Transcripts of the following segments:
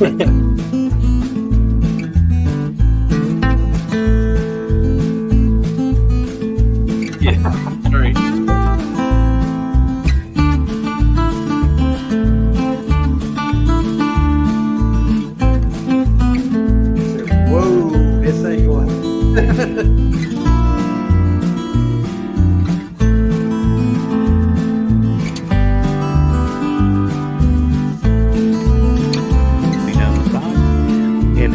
Yeah, great. Whoa, this ain't going. Down the side, and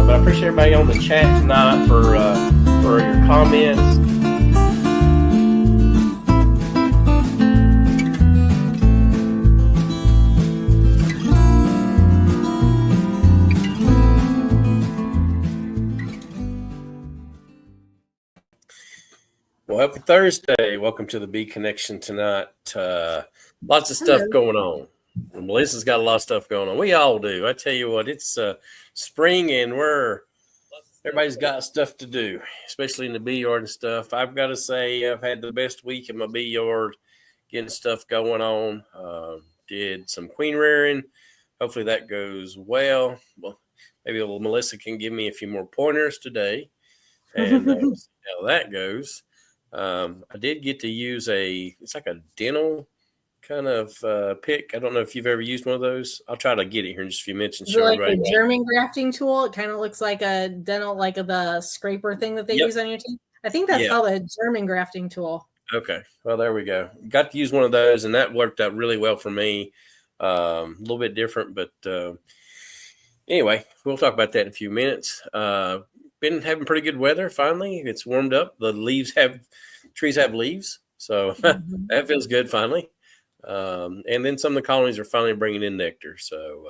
But I appreciate everybody on the chat tonight for your comments. Well, happy Thursday. Welcome to the Bee Connection tonight. Lots of stuff going on. And Melissa's got a lot of stuff going on. We all do. I tell you what, it's spring and everybody's got stuff to do, especially in the bee yard and stuff. I've got to say I've had the best week in my bee yard, getting stuff going on. Did some queen rearing. Hopefully that goes well. Well, maybe Melissa can give me a few more pointers today, and see how that goes. I did get to use it's like a dental kind of pick. I don't know if you've ever used one of those. I'll try to get it here in just a few minutes and Is show it like everybody. a German grafting tool? It kind of looks like a dental, like the scraper thing that they use on your teeth. I think that's called a German grafting tool. Okay. Well, there we go. Got to use one of those, and that worked out really well for me. A little bit different, but anyway, we'll talk about that in a few minutes. Been having pretty good weather. Finally, it's warmed up. The trees have leaves, so that feels good finally. And then some of the colonies are finally bringing in nectar. So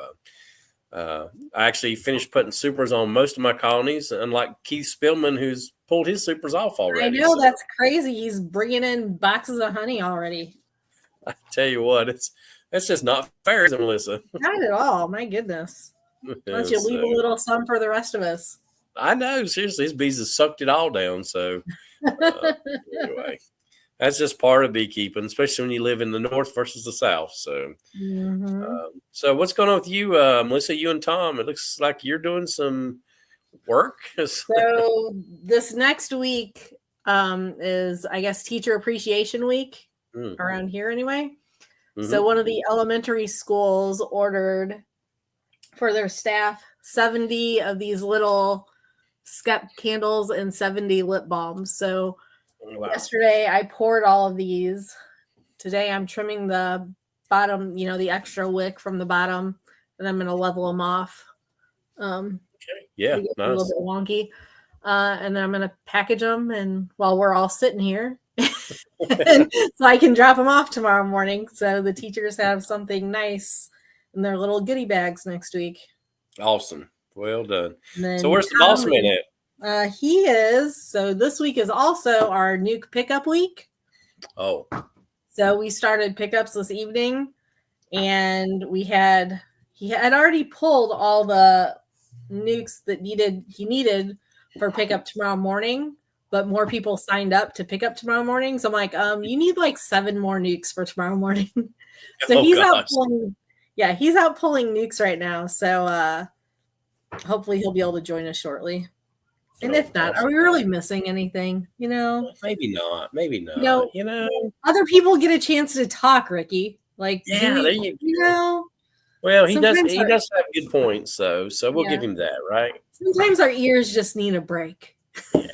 I actually finished putting supers on most of my colonies, unlike Keith Spillman, who's pulled his supers off already. I know, that's crazy. He's bringing in boxes of honey already. I tell you what, that's just not fair, is it, Melissa? Not at all. My goodness. Why don't you leave a little some for the rest of us? I know. Seriously, his bees have sucked it all down. So anyway, that's just part of beekeeping, especially when you live in the north versus the south. So, so what's going on with you, Melissa? You and Tom? It looks like you're doing some work. So this next week is, I guess, Teacher Appreciation Week around here, anyway. So one of the elementary schools ordered for their staff 70 of these little skep candles and 70 lip balms. So yesterday I poured all of these. Today I'm trimming the bottom, the extra wick from the bottom, and I'm going to level them off. Okay. Yeah, nice. A little bit wonky. And then I'm going to package them, and while we're all sitting here, and so I can drop them off tomorrow morning. So the teachers have something nice in their little goodie bags next week. Awesome. Well done. So where's the boss man at? He is. So this week is also our nuke pickup week. Oh. So we started pickups this evening, and he had already pulled all the nukes that he needed for pickup tomorrow morning, but more people signed up to pick up tomorrow morning. So I'm like, you need like 7 more nukes for tomorrow morning. So he's out pulling nukes right now. So hopefully he'll be able to join us shortly. And if not, are we really missing anything? Maybe not. Other people get a chance to talk, Ricky. Like, there you go. Well, he does have good points, though. So we'll give him that, right? Sometimes our ears just need a break. Yeah.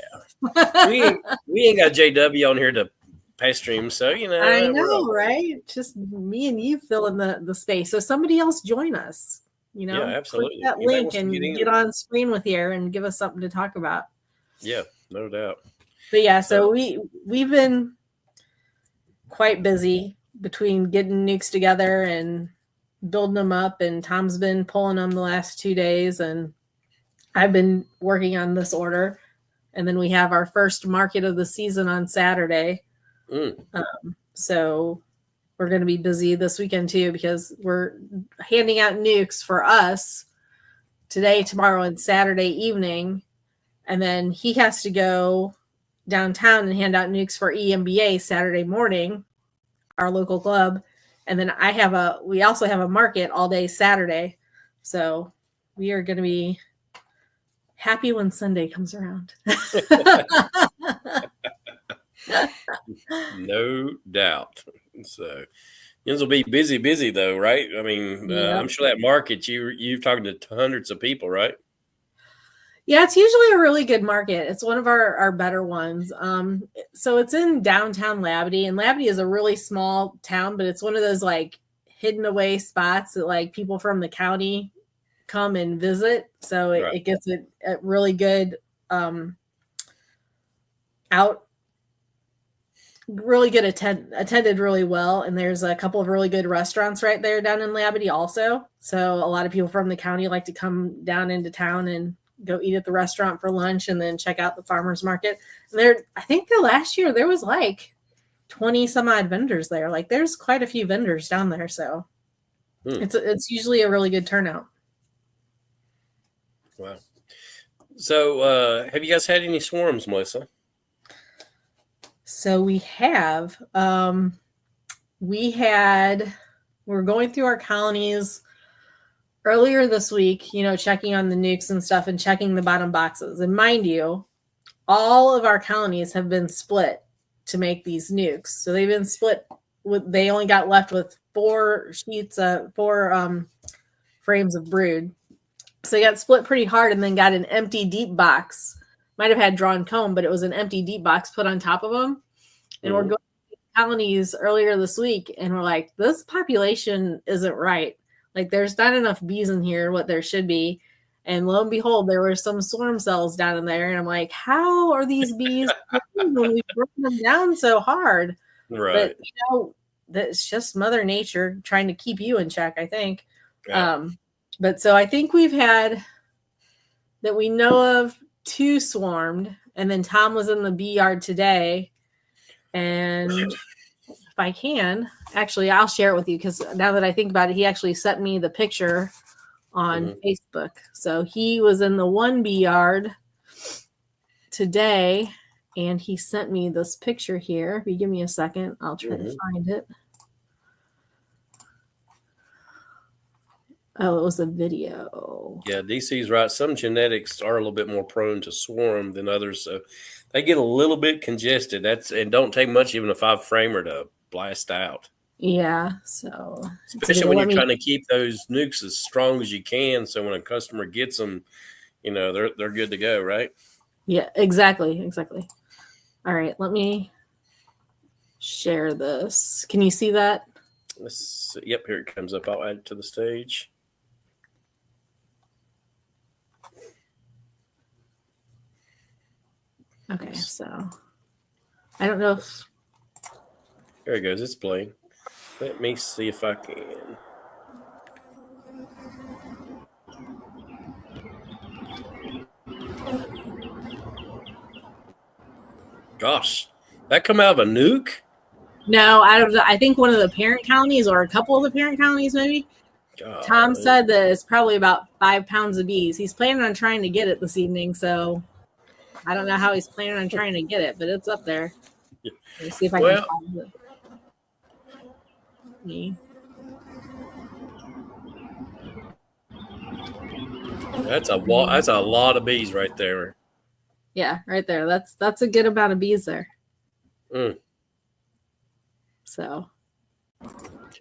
we ain't got JW on here to pester him, so I know, right? Just me and you fill in the space. So somebody else join us. Yeah, absolutely. Click that link and get on screen with you and give us something to talk about. Yeah, no doubt. But yeah, so we've been quite busy between getting nukes together and building them up, and Tom's been pulling them the last 2 days, and I've been working on this order. And then we have our first market of the season on Saturday. So we're going to be busy this weekend too, because we're handing out nukes for us today, tomorrow, and Saturday evening. And then he has to go downtown and hand out nukes for EMBA Saturday morning, our local club. And then we also have a market all day Saturday. So we are going to be happy when Sunday comes around. No doubt. So yours will be busy though, right? I mean, I'm sure that market you're talking to hundreds of people, right? Yeah, it's usually a really good market. It's one of our better ones. So it's in downtown Labadee, and Labadee is a really small town, but it's one of those like hidden away spots that like people from the county come and visit. So it gets a really good attended really well. And there's a couple of really good restaurants right there down in Labadee also. So a lot of people from the county like to come down into town and go eat at the restaurant for lunch and then check out the farmers market. And I think the last year there was like 20 some odd vendors there. Like there's quite a few vendors down there. So it's usually a really good turnout. Wow. So have you guys had any swarms, Melissa? So we have. We're going through our colonies earlier this week, checking on the nukes and stuff and checking the bottom boxes. And mind you, all of our colonies have been split to make these nukes. So they've been split they only got left with 4 frames of brood. So they got split pretty hard and then got an empty deep box. Might have had drawn comb, but it was an empty deep box put on top of them. And we're going to colonies earlier this week, and we're like, this population isn't right. Like, there's not enough bees in here, what there should be. And lo and behold, there were some swarm cells down in there. And I'm like, how are these bees when we broke them down so hard? Right. But, that's just Mother Nature trying to keep you in check, I think. Yeah. But so I think we've had, that we know of, 2 swarmed. And then Tom was in the bee yard today. And if I can, actually, I'll share it with you, because now that I think about it, he actually sent me the picture on Facebook. So he was in the 1 bee yard today, and he sent me this picture here. If you give me a second, I'll try to find it. Oh, it was a video. Yeah, DC's right. Some genetics are a little bit more prone to swarm than others, so they get a little bit congested. And don't take much, even a 5-framer, to blast out. Yeah, so especially when you're trying to keep those nukes as strong as you can, so when a customer gets them, they're good to go, right? Yeah, exactly. All right, let me share this. Can you see that? Yep, here it comes up. I'll add it to the stage. Okay, so I don't know if... There it goes. It's playing. Let me see if I can. Gosh, that come out of a nuke? No, I think one of the parent colonies, or a couple of the parent colonies, maybe. God, Tom said that it's probably about 5 pounds of bees. He's planning on trying to get it this evening, so I don't know how he's planning on trying to get it, but it's up there. Let's see if I can find it. That's a lot of bees right there. Yeah, right there. That's a good amount of bees there. So.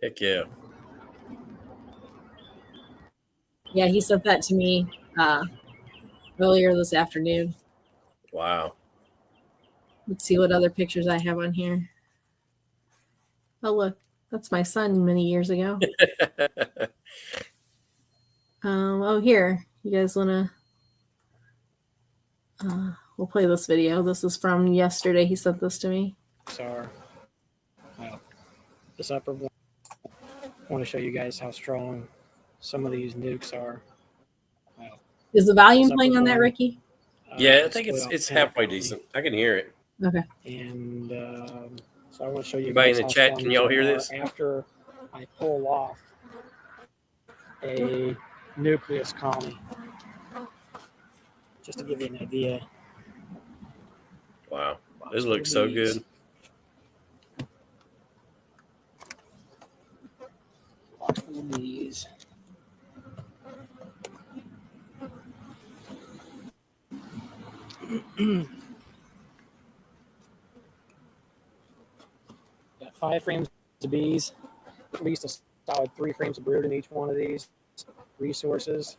Heck yeah. Yeah, he sent that to me earlier this afternoon. Wow. Let's see what other pictures I have on here. Oh, look. That's my son many years ago. Here. You guys want to... we'll play this video. This is from yesterday. He sent this to me. This upper one. I want to show you guys how strong some of these nukes are. Is the volume playing on that, Ricky? Yeah, I think it's halfway decent. I can hear it. Okay. And So I want to show you Anybody guys in the how chat, strong can these y'all hear are this? after I pull off a nucleus colony. Just to give you an idea. Wow. This looks so good. Box full of bees. Got 5 frames of bees, at least a solid 3 frames of brood in each one of these resources.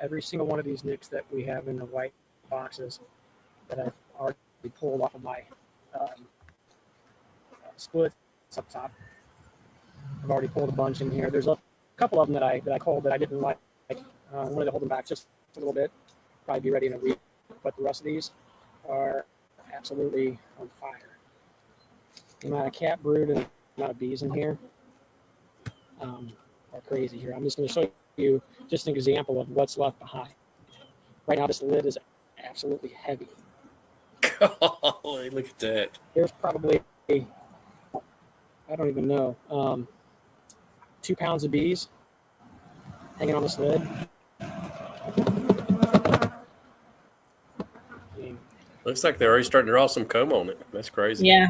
Every single one of these nicks that we have in the white boxes that I've already pulled off of my splits up top. I've already pulled a bunch in here. There's a couple of them that I called that I didn't like. I wanted to hold them back just a little bit. Probably be ready in a week. But the rest of these are absolutely on fire. The amount of cat brood and the amount of bees in here are crazy here. I'm just going to show you just an example of what's left behind. Right now, this lid is absolutely heavy. Golly, look at that. There's probably, I don't even know, 2 pounds of bees hanging on this lid. Looks like they're already starting to draw some comb on it. That's crazy. Yeah.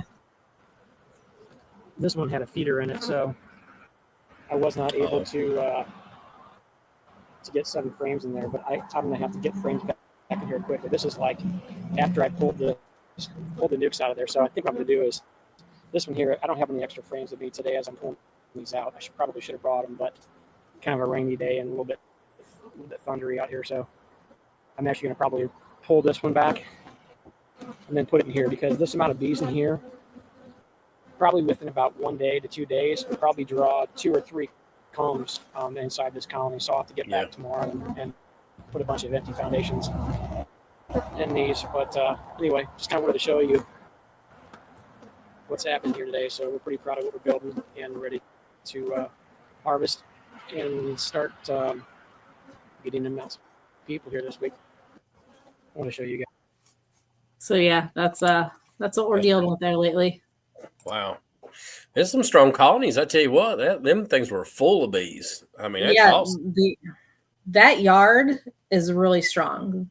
This one had a feeder in it, so I was not able to get 7 frames in there, but I'm going to have to get frames back in here quickly. This is like after I pulled the nukes out of there. So I think what I'm going to do is this one here. I don't have any extra frames with me today as I'm pulling these out. I probably should have brought them, but kind of a rainy day and a little bit thundery out here. So I'm actually going to probably pull this one back and then put it in here, because this amount of bees in here, probably within about 1 day to 2 days, will probably draw 2 or 3 combs inside this colony. So I'll have to get back tomorrow and put a bunch of empty foundations in these. But anyway, just kind of wanted to show you what's happened here today. So we're pretty proud of what we're building and ready to harvest and start getting them out. People here this week. I want to show you guys. So yeah, that's what we're dealing with there lately. Wow. There's some strong colonies. I tell you what, them things were full of bees. I mean, that's awesome. That yard is really strong.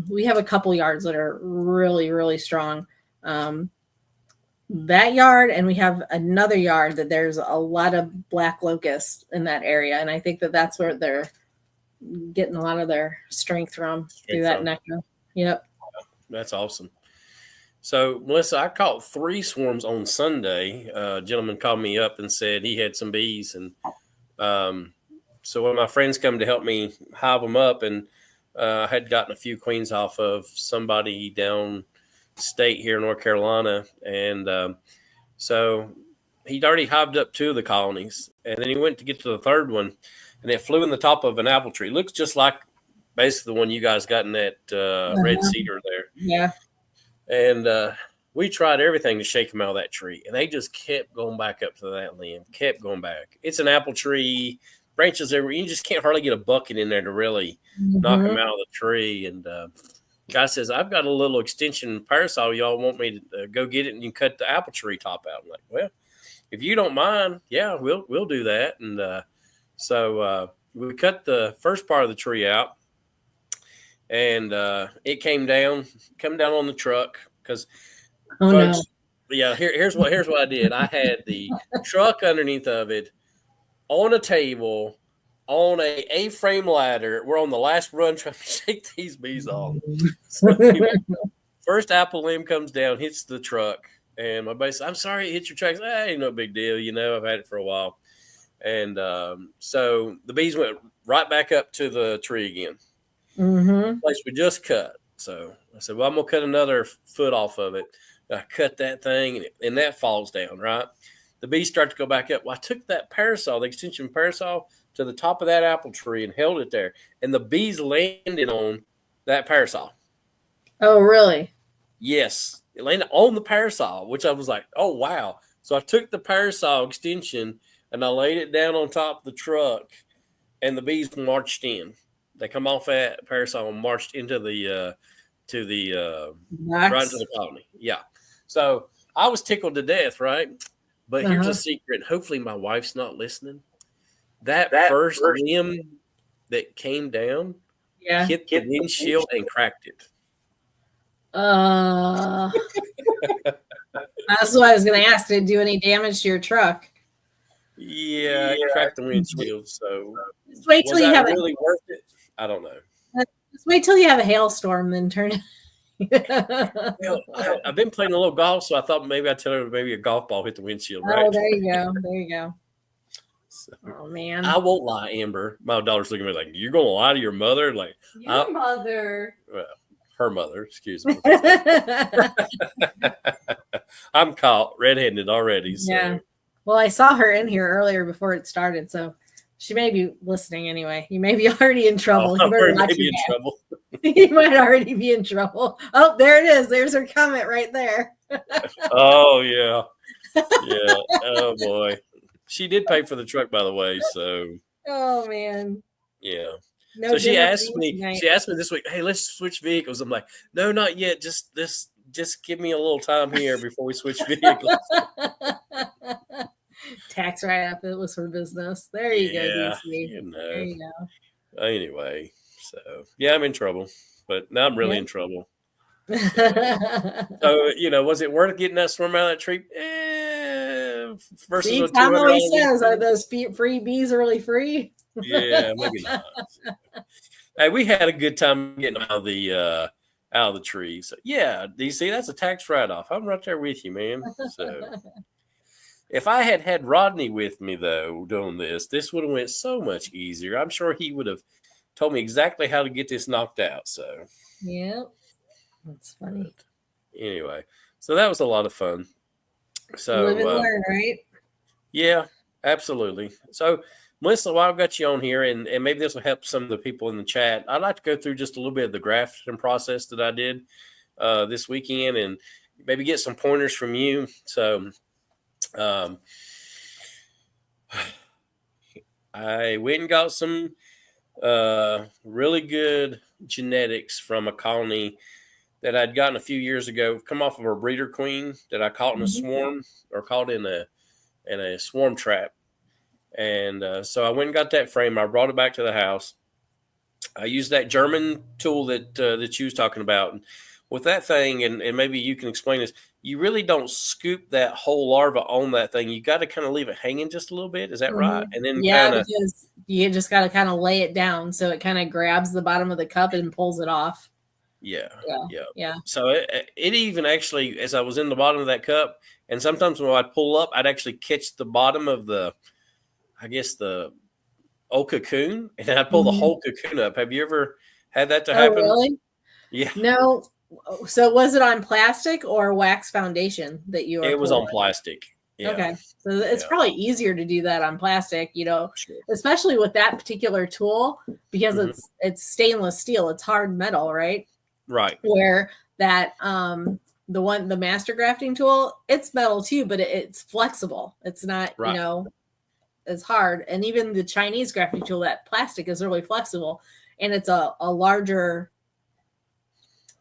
We have a couple yards that are really, really strong. That yard, and we have another yard that there's a lot of black locusts in that area. And I think that's where they're getting a lot of their strength from, through that nectar. Yep. That's awesome. So, Melissa, I caught 3 swarms on Sunday. A gentleman called me up and said he had some bees. And so one of my friends come to help me hive them up, and I had gotten a few queens off of somebody down state here in North Carolina. And so he'd already hived up 2 of the colonies. And then he went to get to the 3rd one, and it flew in the top of an apple tree. It looks just like basically the one you guys got in that red cedar there. Yeah. And we tried everything to shake them out of that tree, and they just kept going back up to that limb, kept going back. It's an apple tree, branches everywhere. You just can't hardly get a bucket in there to really knock them out of the tree. And guy says, I've got a little extension parasol. Y'all want me to go get it and you cut the apple tree top out? I'm like, well, if you don't mind, yeah, we'll do that. And so we cut the first part of the tree out. And it came down on the truck because, here's what I did. I had the truck underneath of it on a table on a A-frame ladder. We're on the last run trying to shake these bees off. So first apple limb comes down, hits the truck, and my buddy said, "I'm sorry it hit your tracks." Ain't no big deal, I've had it for a while. And so the bees went right back up to the tree again. Place we just cut. So I said, well, I'm going to cut another foot off of it. I cut that thing, and that falls down, right? The bees start to go back up. Well, I took that parasol, the extension parasol, to the top of that apple tree and held it there. And the bees landed on that parasol. Oh, really? Yes. It landed on the parasol, which I was like, oh, wow. So I took the parasol extension, and I laid it down on top of the truck, and the bees marched in. They come off that parasol and marched into the right into the colony. Yeah. So I was tickled to death, right? But here's a secret. Hopefully my wife's not listening. That first limb that came down hit the windshield and cracked it. That's what I was going to ask. Did it do any damage to your truck? Yeah, it cracked the windshield. So just wait till was you that have really worth it? I don't know. Just wait till you have a hailstorm, then turn it. Well, I've been playing a little golf, so I thought maybe I'd tell her maybe a golf ball hit the windshield, right? Oh, there you go. There you go. So, oh, man. I won't lie, Amber. My daughter's looking at me like, you're going to lie to your mother? Like, your mother. Well, her mother, excuse me. I'm caught red-handed already. So. Yeah. Well, I saw her in here earlier before it started, so she may be listening anyway. You may be already in trouble. You may be in trouble. You might already be in trouble. Oh, there it is. There's her comment right there. Oh, yeah. Yeah. Oh, boy. She did pay for the truck, by the way. So. Oh, man. Yeah. No, so she asked me this week, hey, let's switch vehicles. I'm like, no, not yet. Just give me a little time here before we switch vehicles. Tax write-up. It was for business. There you go, DC. You know. There you go. Anyway, so yeah, I'm in trouble, but now I'm really in trouble. So, was it worth getting that swarm out of that tree? Versus See, Tom always says, are those free bees really free? Yeah, maybe not. Hey, we had a good time getting out of the tree. So yeah, DC, that's a tax write-off. I'm right there with you, man. So if I had Rodney with me though doing this would have went so much easier. I'm sure he would have told me exactly how to get this knocked out. So yeah, that's funny. But anyway, so that was a lot of fun. So live and learn, right? Yeah, absolutely. So Melissa, while I've got you on here, and maybe this will help some of the people in the chat, I'd like to go through just a little bit of the grafting process that I did this weekend and maybe get some pointers from you. So I went and got some really good genetics from a colony that I'd gotten a few years ago, come off of a breeder queen that I caught in a swarm or caught in a swarm trap. And so I went and got that frame. I brought it back to the house. I used that German tool that you was talking about. And with that thing, and maybe you can explain this, you really don't scoop that whole larva on that thing. You got to kind of leave it hanging just a little bit. Is that right? And then because you just got to kind of lay it down so it kind of grabs the bottom of the cup and pulls it off. Yeah. So it even actually, as I was in the bottom of that cup, and sometimes when I'd pull up, I'd actually catch the bottom of the old cocoon, and I'd pull the whole cocoon up. Have you ever had that to happen? Oh, really? Yeah. No. So was it on plastic or wax foundation that you were? It was on plastic. Yeah. Okay. So it's probably easier to do that on plastic, especially with that particular tool because it's stainless steel. It's hard metal, right? Right. Where that the master grafting tool, it's metal too, but it's flexible. It's not, it's hard. And even the Chinese grafting tool, that plastic is really flexible and it's a larger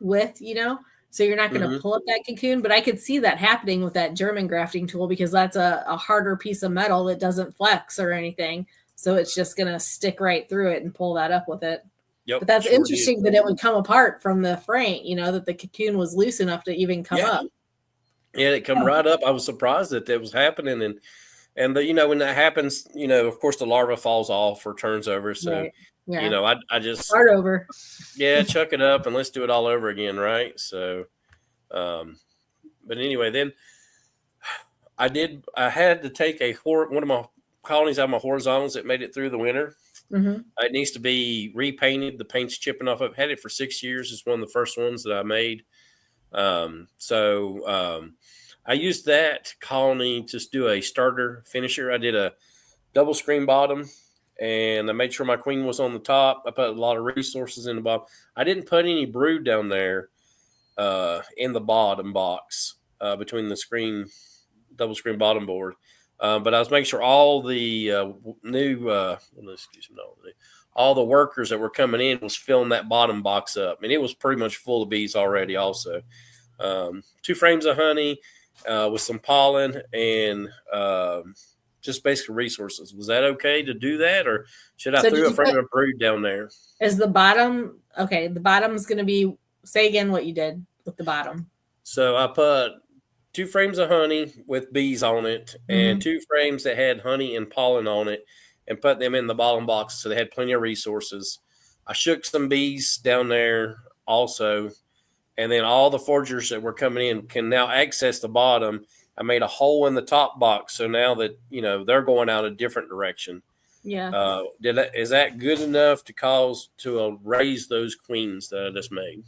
width, so you're not going to pull up that cocoon. But I could see that happening with that German grafting tool because that's a harder piece of metal that doesn't flex or anything. So it's just going to stick right through it and pull that up with it. Yep, but that's interesting that it would come apart from the frame, that the cocoon was loose enough to even come up. Yeah, it come right up. I was surprised that was happening. And when that happens, of course the larva falls off or turns over. So, right. Yeah. I just start over. Yeah, chuck it up and let's do it all over again, right? So, but anyway, then I had to take one of my colonies out of my horizontals that made it through the winter. It needs to be repainted. The paint's chipping off. I've had it for 6 years. It's one of the first ones that I made. I used that colony to do a starter finisher. I did a double screen bottom, and I made sure my queen was on the top. I put a lot of resources in the bottom. I didn't put any brood down there in the bottom box between the double screen bottom board. But I was making sure all the all the workers that were coming in was filling that bottom box up, and it was pretty much full of bees already. Also, 2 frames of honey, with some pollen and just basic resources. Was that okay to do that, or should I So throw did a you frame put- of brood down there? Is the bottom okay? The bottom's going to be. Say again what you did with the bottom. So I put 2 frames of honey with bees on it, and 2 frames that had honey and pollen on it, and put them in the bottom box so they had plenty of resources. I shook some bees down there also, and then all the foragers that were coming in can now access the bottom. I made a hole in the top box, so now that they're going out a different direction. Yeah. Is that good enough to raise those queens that I just made?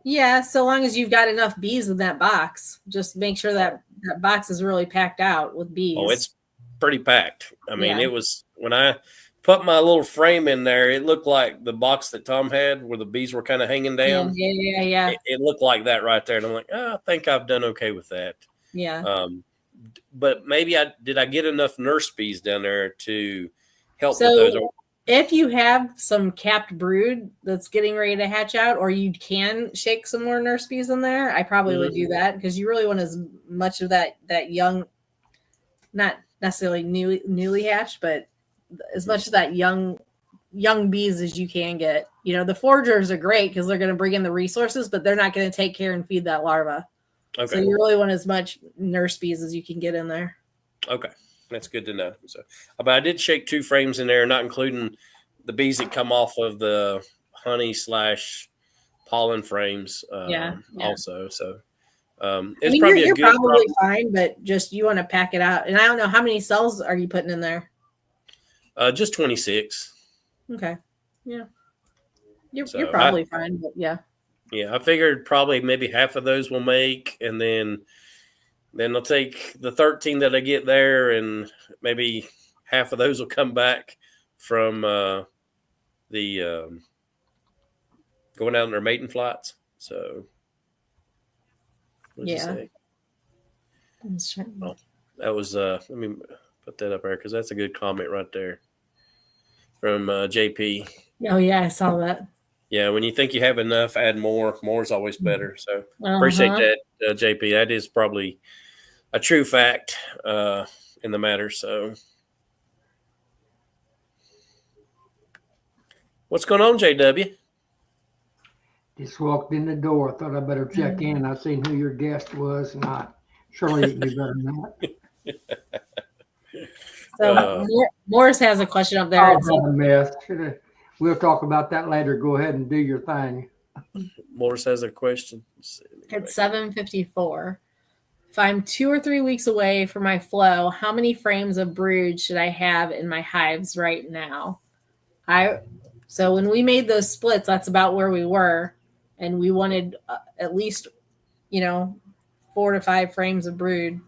Yeah, so long as you've got enough bees in that box. Just make sure that box is really packed out with bees. Oh, it's pretty packed. I mean, Yeah. it was when I put my little frame in there, it looked like the box that Tom had where the bees were kind of hanging down. Yeah. It looked like that right there. And I'm like, I think I've done okay with that. Yeah. But maybe I get enough nurse bees down there to help So with those. if you have some capped brood that's getting ready to hatch out, or you can shake some more nurse bees in there, I probably would do that, because you really want as much of that young, not necessarily newly hatched, but as much of that young bees as you can get. The foragers are great because they're going to bring in the resources, but they're not going to take care and feed that larva. Okay. So you really want as much nurse bees as you can get in there. Okay. That's good to know. So, but I did shake 2 frames in there, not including the bees that come off of the honey / pollen frames. Also. So it's probably you're probably fine, but just you want to pack it out. And I don't know, how many cells are you putting in there? Just 26. Okay. Yeah. You're probably fine, but yeah. Yeah, I figured probably maybe half of those will make, and then I'll take the 13 that I get there, and maybe half of those will come back from the going out on their mating flights. So, what did you say? Oh, that was let me put that up there because that's a good comment right there from JP. Oh yeah, I saw that. Yeah, when you think you have enough, add more. More is always better. So appreciate that, JP. That is probably a true fact in the matter. So what's going on, JW? Just walked in the door. Thought I better check in. I seen who your guest was, and I surely you can do better than that. So Morris has a question up there. Oh, a mess. We'll talk about that later. Go ahead and do your thing. Morris has a question. It's 7:54. If I'm 2 or 3 weeks away from my flow, how many frames of brood should I have in my hives right now? So when we made those splits, that's about where we were, and we wanted at least 4 to 5 frames of brood.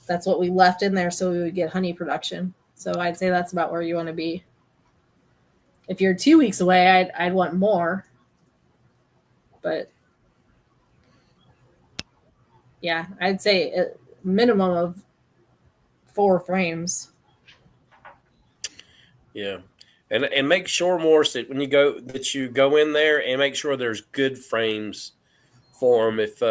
That's what we left in there so we would get honey production. So I'd say that's about where you want to be. If you're 2 weeks away, I'd want more. But yeah, I'd say a minimum of 4 frames. Yeah. And make sure, Morris, that when you go in there and make sure there's good frames for them. If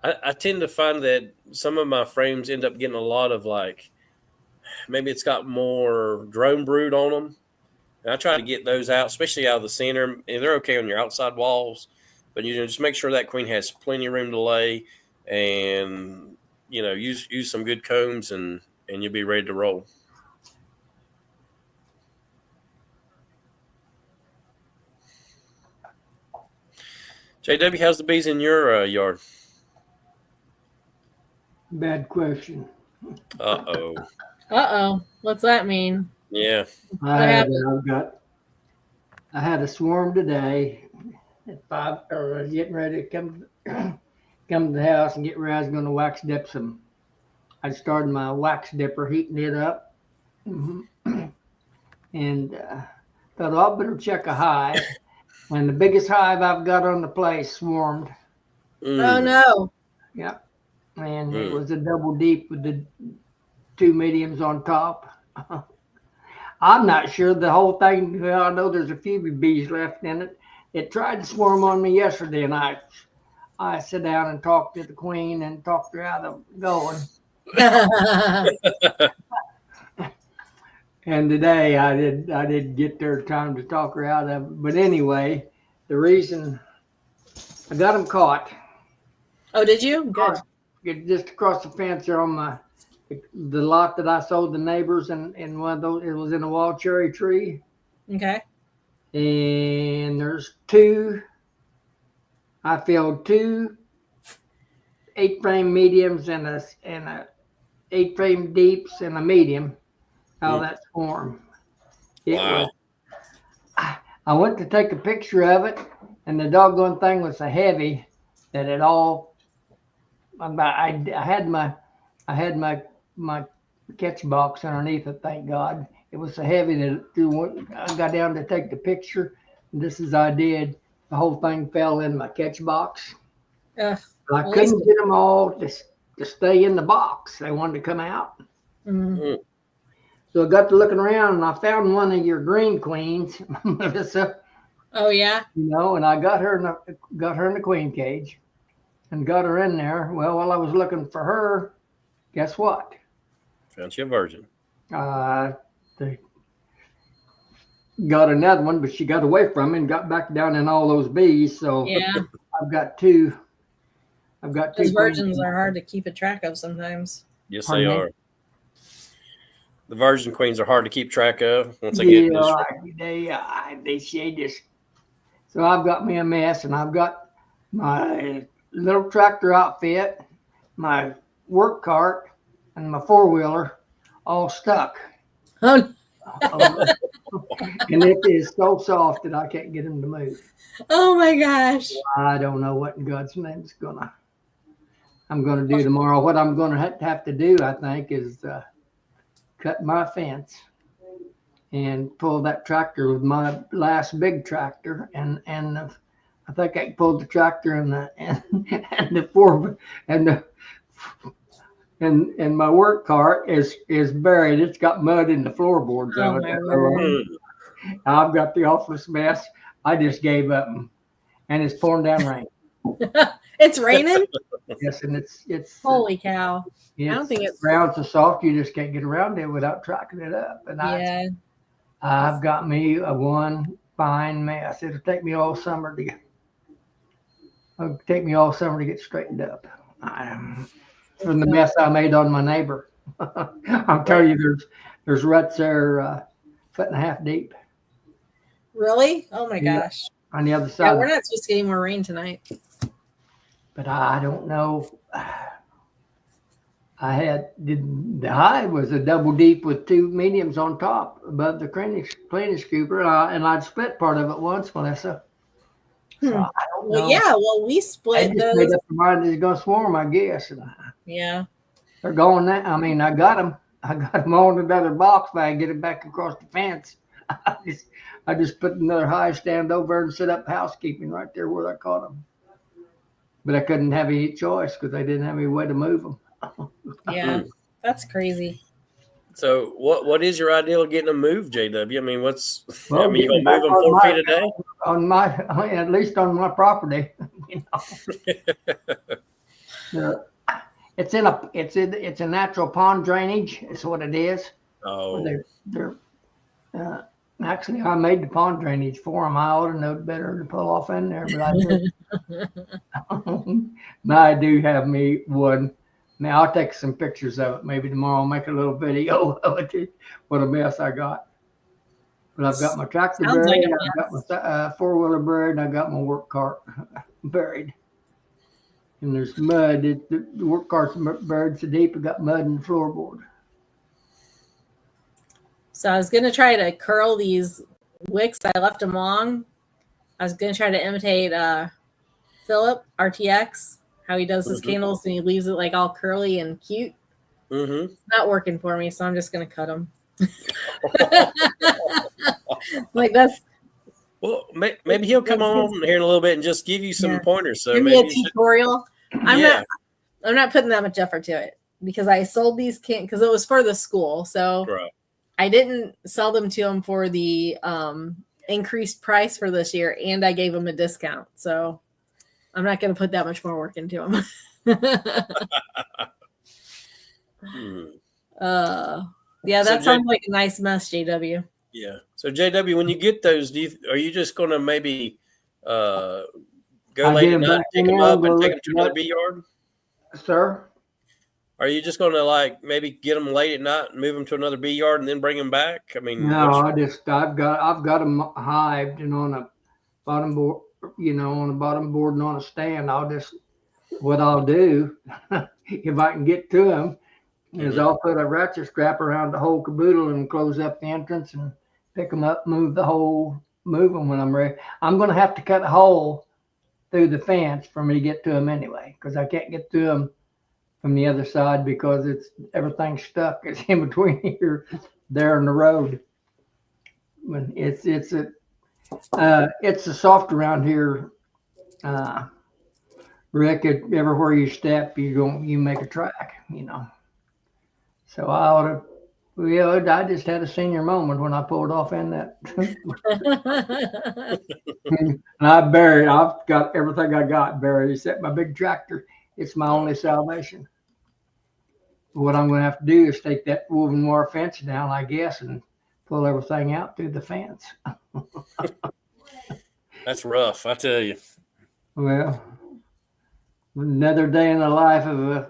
I tend to find that some of my frames end up getting a lot of maybe it's got more drone brood on them. And I try to get those out, especially out of the center. And they're okay on your outside walls, but just make sure that queen has plenty of room to lay, and use some good combs, and you'll be ready to roll. JW, how's the bees in your yard? Bad question. What's that mean? Yeah. I had a swarm today at 5, or getting ready to come to the house and get ready. I was going to wax dip some. I started my wax dipper, heating it up, and thought, I better check a hive. And the biggest hive I've got on the place swarmed. Oh no! Yeah, and it was a double deep with the 2 mediums on top. I'm not sure the whole thing. Well, I know there's a few bees left in it. It tried to swarm on me yesterday, and I I sit down and talk to the queen and talk her out of going. And today I did get there time to talk her out of it. But anyway, the reason I got them caught. Oh, did you? Good. Just across the fence there on the lot that I sold the neighbors, and one of those, it was in a wild cherry tree. Okay. And there's two. I filled two 8-frame mediums and a 8-frame deeps and a medium out of that swarm. It was. I went to take a picture of it, and the doggone thing was so heavy that it all. I had my catch box underneath it. Thank God, it was so heavy that I got down to take the picture. And this is I did. The whole thing fell in my catch box. I couldn't get them all to stay in the box. They wanted to come out. Mm-hmm. So I got to looking around, and I found one of your green queens, Melissa. Oh yeah. And I got her in the queen cage, and got her in there. Well, while I was looking for her, guess what? Found you a virgin. They got another one, but she got away from me and got back down in all those bees. So yeah, I've got two. Those virgins are hard to keep a track of sometimes. Yes, they are. The virgin queens are hard to keep track of once they get they just. So I've got me a mess, and I've got my little tractor outfit, my work cart, and my 4-wheeler all stuck. Oh. And it is so soft that I can't get them to move. Oh my gosh. I don't know what in God's name I'm gonna do tomorrow. What I'm gonna have to do, I think, is cut my fence and pull that tractor with my last big tractor, and I think I can pull the tractor and the four and my work cart is buried. It's got mud in the floorboards of it. I've got the awfulest mess. I just gave up, and it's pouring down rain. It's raining? Yes, and it's holy cow. I don't think it's ground so soft you just can't get around it without tracking it up. And I've got me one fine mess. It'll take me all summer to get straightened up. From the mess I made on my neighbor. I'm telling you, there's ruts there 1.5 feet deep. Really? Oh my gosh. On the other side. Yeah, we're not supposed to get any more rain tonight. But I don't know. The hive was a double deep with 2 mediums on top above the cleaning scooper, and I'd split part of it once, Melissa. So I don't know. Well, yeah, we split those. Made up my mind it's going to swarm, I guess. Yeah. They're going now. I mean, I got them all in another box, but I get it back across the fence. I just put another hive stand over and set up housekeeping right there where I caught them. But I couldn't have any choice because I didn't have any way to move them. Yeah, that's crazy. So what is your ideal of getting them moved, JW? I mean, you gonna move them 4 feet a day? At least on my property. It's a natural pond drainage. Is what it is. Oh. Actually, I made the pond drainage for them. I ought to know better to pull off in there, but I didn't. Now I do have me one. Now I'll take some pictures of it. Maybe tomorrow I'll make a little video of it. What a mess I got. But I've got my tractor buried. I've got my 4-wheeler buried. And I got my work cart buried. And there's mud. The work cart's buried so deep. I got mud in the floorboard. So I was going to try to curl these wicks. I left them long. I was going to try to imitate Philip, RTX, how he does his candles and he leaves it like all curly and cute. Mm-hmm. It's not working for me, so I'm just going to cut them. Well, maybe he'll come on here in a little bit and just give you some pointers. So maybe a tutorial. I'm not putting that much effort to it because I sold these because it was for the school. So I didn't sell them to them for the increased price for this year, and I gave them a discount. So I'm not going to put that much more work into them. Yeah, that sounds like a nice mess, JW. Yeah. So JW, when you get those, are you just going to maybe go late at night, pick them up, and take them to another bee yard? Sir? Are you just going to like maybe get them late at night and move them to another bee yard and then bring them back? I mean, no, I've got them hived and on a bottom board, on a bottom board and on a stand. What I'll do if I can get to them is I'll put a ratchet strap around the whole caboodle and close up the entrance and pick them up, move them when I'm ready. I'm going to have to cut a hole through the fence for me to get to them anyway, because I can't get to them from the other side because everything's stuck. It's in between there and the road. When it's a soft around here, Rick. Everywhere you step, you make a track, So I just had a senior moment when I pulled off in that. And I've got everything I got buried except my big tractor. It's my only salvation. What I'm going to have to do is take that woven wire fence down, I guess, and pull everything out through the fence. That's rough, I tell you. Well, another day in the life of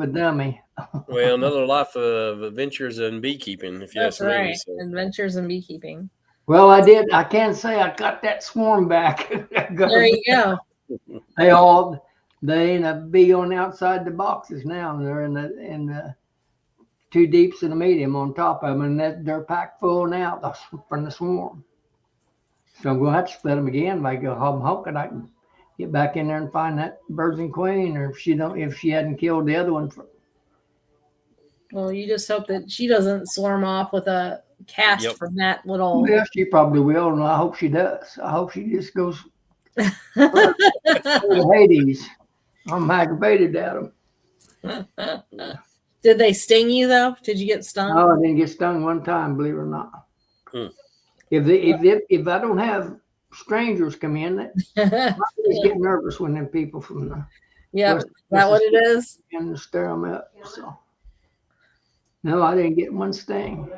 a dummy. Well, another life of adventures in beekeeping, if you ask me. Right. So. Adventures in beekeeping. Well, I can't say I got that swarm back. There you go. They ain't a bee on the outside the boxes now. They're in the two deeps and a medium on top of them, and they're packed full now from the swarm. So I'm going to have to split them again. If I go home, hoping I can get back in there and find that virgin queen, or if she hadn't killed the other one. Well, you just hope that she doesn't swarm off with a cast from that little. Yeah, she probably will, and I hope she does. I hope she just goes to Hades. I'm aggravated at them. Did they sting you though? Did you get stung? No, I didn't get stung one time, believe it or not. If I don't have strangers come in, I always get nervous when them people from the is that what it is? And stir them up. So no, I didn't get one sting.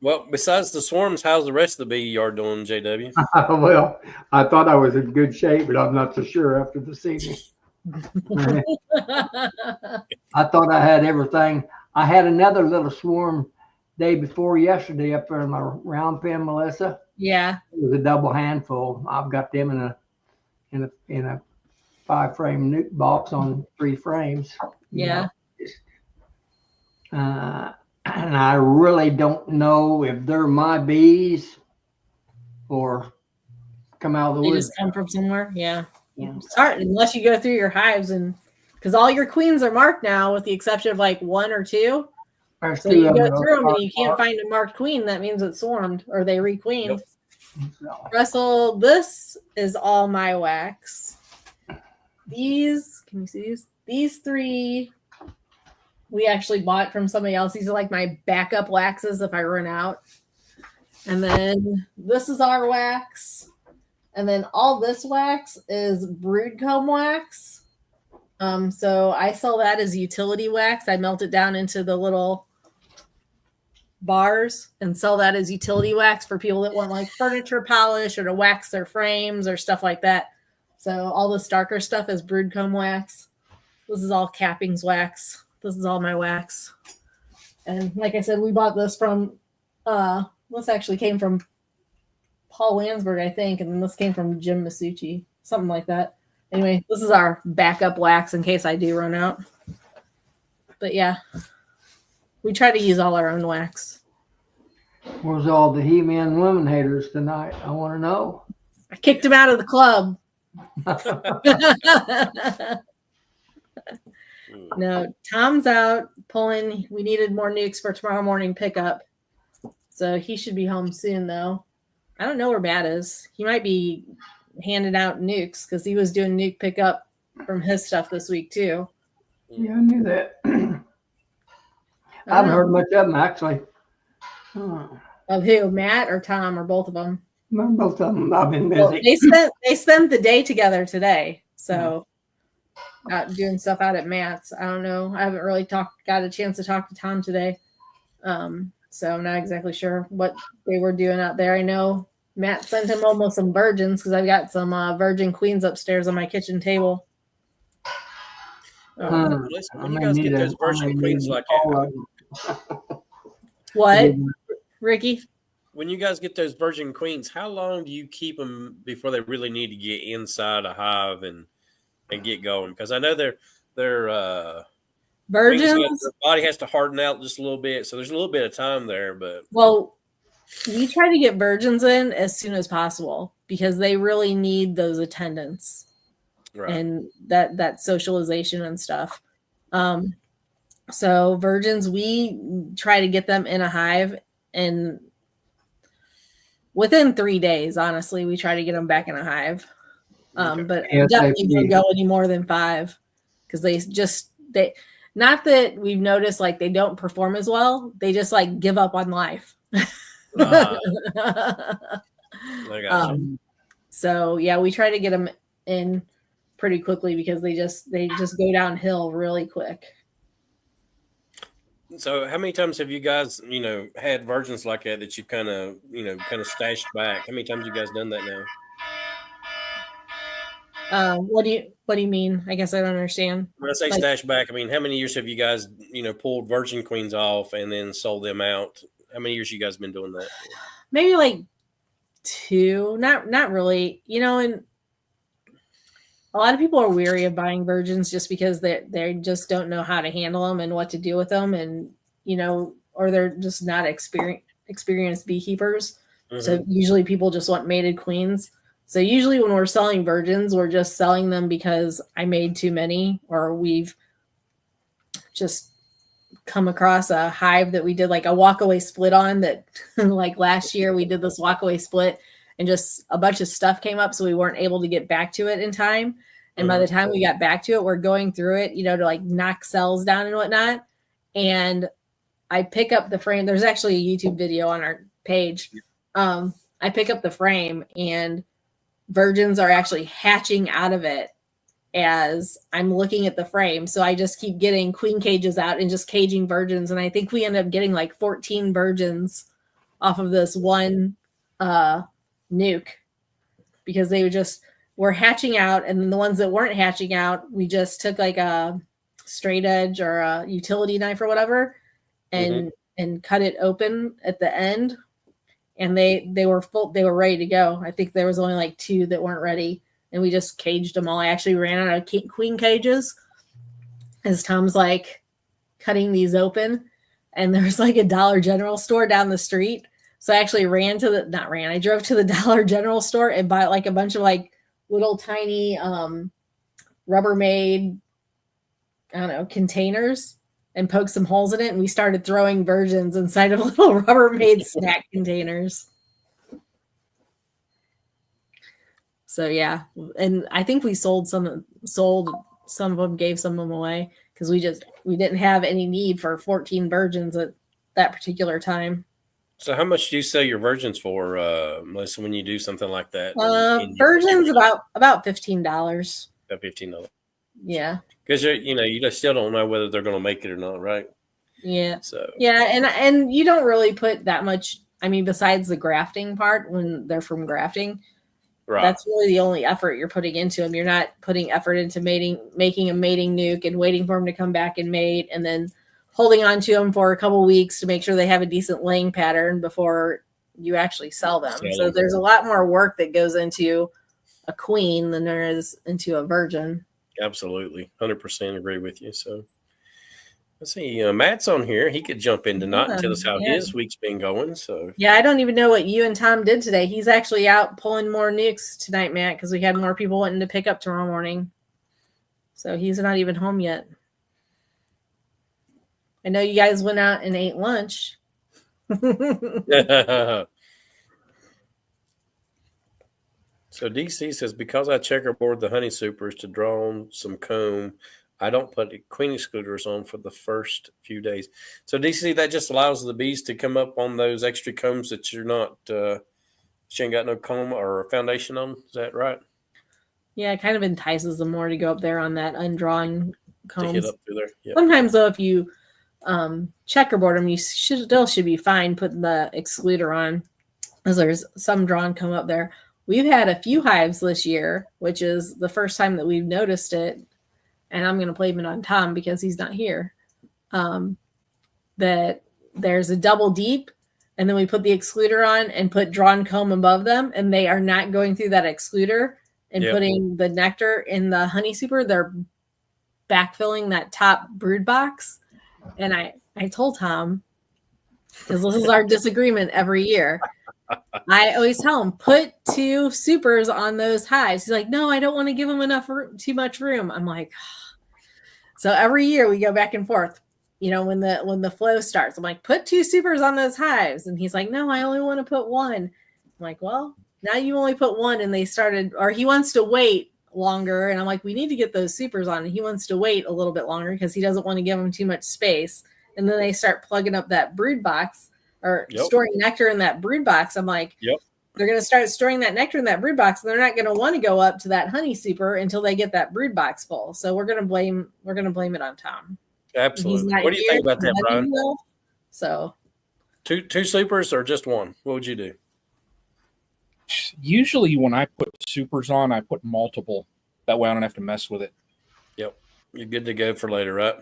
Well, besides the swarms, how's the rest of the bee yard doing, JW? Well, I thought I was in good shape, but I'm not so sure after this evening. I thought I had everything. I had another little swarm day before yesterday up there in my round pen, Melissa. Yeah. It was a double handful. I've got them in a 5-frame nuke box on 3 frames. Yeah. And I really don't know if they're my bees or come out of the woods. They just come from somewhere. Yeah. It's hard unless you go through your hives, and because all your queens are marked now, with the exception of like 1 or 2. So you go through them and you can't find a marked queen. That means it's swarmed or they requeened. Yep. Russell, this is all my wax. Can you see these? These 3 we actually bought from somebody else. These are like my backup waxes if I run out. And then this is our wax. And then all this wax is brood comb wax. So I sell that as utility wax. I melt it down into the little bars and sell that as utility wax for people that want like furniture polish or to wax their frames or stuff like that. So all this darker stuff is brood comb wax. This is all cappings wax. This is all my wax. And like I said, we bought this from, this actually came from Paul Lansberg, I think. And then this came from Jim Masucci, something like that. Anyway, this is our backup wax in case I do run out. But yeah, we try to use all our own wax. Where's all the He-Man women haters tonight? I want to know. I kicked him out of the club. No, Tom's out pulling. We needed more nukes for tomorrow morning pickup. So he should be home soon, though. I don't know where Matt is. He might be handing out nukes because he was doing nuke pickup from his stuff this week, too. Yeah, I knew that. I haven't heard much of them, actually. Of who? Matt or Tom or both of them? Both of them. I've been Well, busy. they spent the day together today, so not doing stuff out at Matt's. I don't know. I haven't really got a chance to talk to Tom today, so I'm not exactly sure what they were doing out there. I know Matt sent him almost some virgins because I've got some virgin queens upstairs on my kitchen table. Listen, when you guys get those virgin queens like what, Ricky? When you guys get those virgin queens, how long do you keep them before they really need to get inside a hive and get going? Because I know they're virgins. Their body has to harden out just a little bit, so there's a little bit of time there. But we try to get virgins in as soon as possible because they really need those attendants and that socialization and stuff. So virgins, we try to get them in a hive and within 3 days, honestly, we try to get them back in a hive. But definitely don't go any more than 5 because they not that we've noticed like they don't perform as well. They just like give up on life. So yeah, we try to get them in pretty quickly because they just go downhill really quick. So how many times have you guys, had virgins like that you kind of stashed back? How many times have you guys done that now? What do you mean? I guess I don't understand. When I say stash back, I mean, how many years have you guys, pulled virgin queens off and then sold them out? How many years you guys been doing that? Maybe like 2, not really, and a lot of people are weary of buying virgins just because they just don't know how to handle them and what to do with them. And, or they're just not experienced beekeepers. Mm-hmm. So usually people just want mated queens. So usually when we're selling virgins, we're just selling them because I made too many, or we've just come across a hive that we did like a walkaway split on that like last year we did this walkaway split and just a bunch of stuff came up. So we weren't able to get back to it in time. And by the time we got back to it, we're going through it, to like knock cells down and whatnot. And I pick up the frame. There's actually a YouTube video on our page. I pick up the frame and virgins are actually hatching out of it as I'm looking at the frame. So I just keep getting queen cages out and just caging virgins. And I think we end up getting like 14 virgins off of this one nuke because they were hatching out. And then the ones that weren't hatching out, we just took like a straight edge or a utility knife or whatever and cut it open at the end. And they were full. They were ready to go. I think there was only like 2 that weren't ready. And we just caged them all. I actually ran out of queen cages as Tom's like cutting these open. And there's like a Dollar General store down the street. So I actually I drove to the Dollar General store and bought like a bunch of like little tiny Rubbermaid, I don't know, containers and poked some holes in it. And we started throwing virgins inside of little Rubbermaid snack containers. So yeah, and I think we sold some of them, gave some of them away because we didn't have any need for 14 virgins at that particular time. So how much do you sell your virgins for, Melissa, when you do something like that? Virgins about $15. About $15. Yeah. Because you just still don't know whether they're going to make it or not, right? Yeah. So yeah, and you don't really put that much. I mean, besides the grafting part when they're from grafting. Right. That's really the only effort you're putting into them. You're not putting effort into making a mating nuke and waiting for them to come back and mate and then holding on to them for a couple weeks to make sure they have a decent laying pattern before you actually sell them. So there's a lot more work that goes into a queen than there is into a virgin. Absolutely. 100% agree with you. So let's see. Matt's on here. He could jump in tonight and tell us how his week's been going. So yeah, I don't even know what you and Tom did today. He's actually out pulling more nukes tonight, Matt, because we had more people wanting to pick up tomorrow morning. So he's not even home yet. I know you guys went out and ate lunch. So DC says, because I checkerboard the honey supers to draw on some comb, I don't put queen excluders on for the first few days. So DC, that just allows the bees to come up on those extra combs that you're not She ain't got no comb or foundation on. Is that right? Yeah, it kind of entices them more to go up there on that undrawn To hit combs. up through there. Yep. Sometimes though, if you checkerboard them, you still should be fine putting the excluder on, because there's some drawn come up there. We've had a few hives this year, which is the first time that we've noticed it, and I'm going to blame it on Tom because he's not here. That there's a double deep, and then we put the excluder on and put drawn comb above them, and they are not going through that excluder and putting the nectar in the honey super. They're backfilling that top brood box. And I told Tom, because this is our disagreement every year, I always tell him, put 2 supers on those hives. He's like, no, I don't want to give them too much room. I'm like, so every year we go back and forth. You know, when the flow starts, I'm like, put 2 supers on those hives. And he's like, no, I only want to put 1. I'm like, well, now you only put 1. And they started, or he wants to wait longer. And I'm like, we need to get those supers on. And he wants to wait a little bit longer because he doesn't want to give them too much space. And then they start plugging up that brood box or storing nectar in that brood box. I'm like, they're going to start storing that nectar in that brood box, and they're not going to want to go up to that honey super until they get that brood box full. So we're going to blame it on Tom. Absolutely. What do you think about that, Brian? So two supers or just 1? What would you do? Usually when I put supers on, I put multiple. That way I don't have to mess with it. Yep. You're good to go for later, right?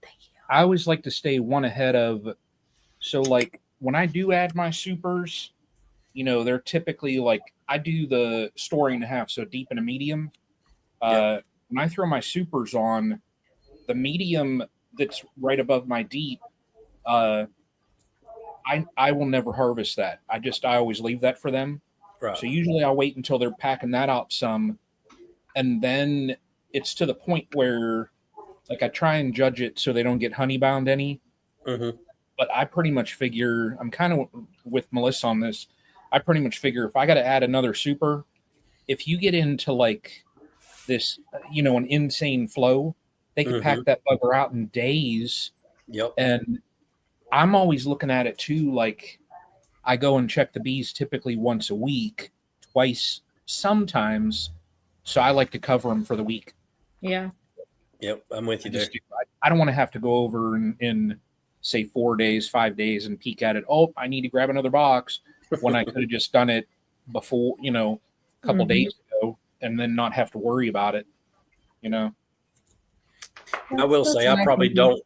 Thank you. I always like to stay one ahead of. So like when I do add my supers, you know, they're typically like I do the storing to half, so deep and a medium. When I throw my supers on, the medium that's right above my deep, I will never harvest that. I always leave that for them. Right. So usually I'll wait until they're packing that out some, and then it's to the point where like I try and judge it so they don't get honey bound any. Mm-hmm. But I pretty much figure, I'm kind of with Melissa on this. I pretty much figure if I got to add another super, if you get into like this, you know, an insane flow, they can pack that bugger out in days. Yep. And I'm always looking at it too. Like I go and check the bees typically once a week, twice sometimes. So I like to cover them for the week. Yeah. Yep. I'm with you there. I don't want to have to go over in say 4 days, 5 days and peek at it. Oh, I need to grab another box when I could have just done it before, you know, a couple days ago and then not have to worry about it, you know. I will say I probably don't.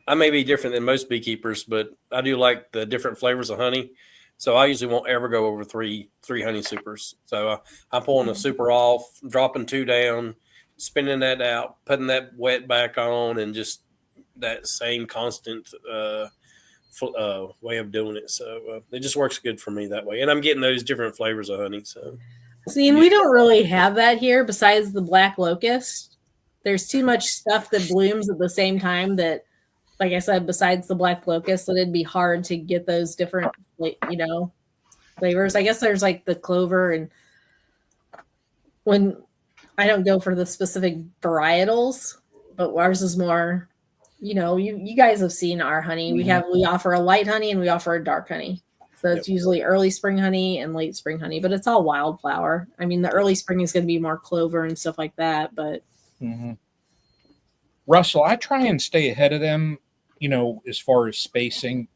I may be different than most beekeepers, but I do like the different flavors of honey. So I usually won't ever go over three honey supers. So I'm pulling the super off, dropping 2 down, spinning that out, putting that wet back on, and just that same constant way of doing it. So it just works good for me that way. And I'm getting those different flavors of honey. So see, and we don't really have that here besides the black locust. There's too much stuff that blooms at the same time that, like I said, besides the black locust, that it'd be hard to get those different, you know, flavors. I guess there's like the clover, and when I don't go for the specific varietals, but ours is more, you know, you guys have seen our honey. We offer a light honey and we offer a dark honey. So it's usually early spring honey and late spring honey, but it's all wildflower. I mean, the early spring is going to be more clover and stuff like that, but Russell, I try and stay ahead of them, you know, as far as spacing.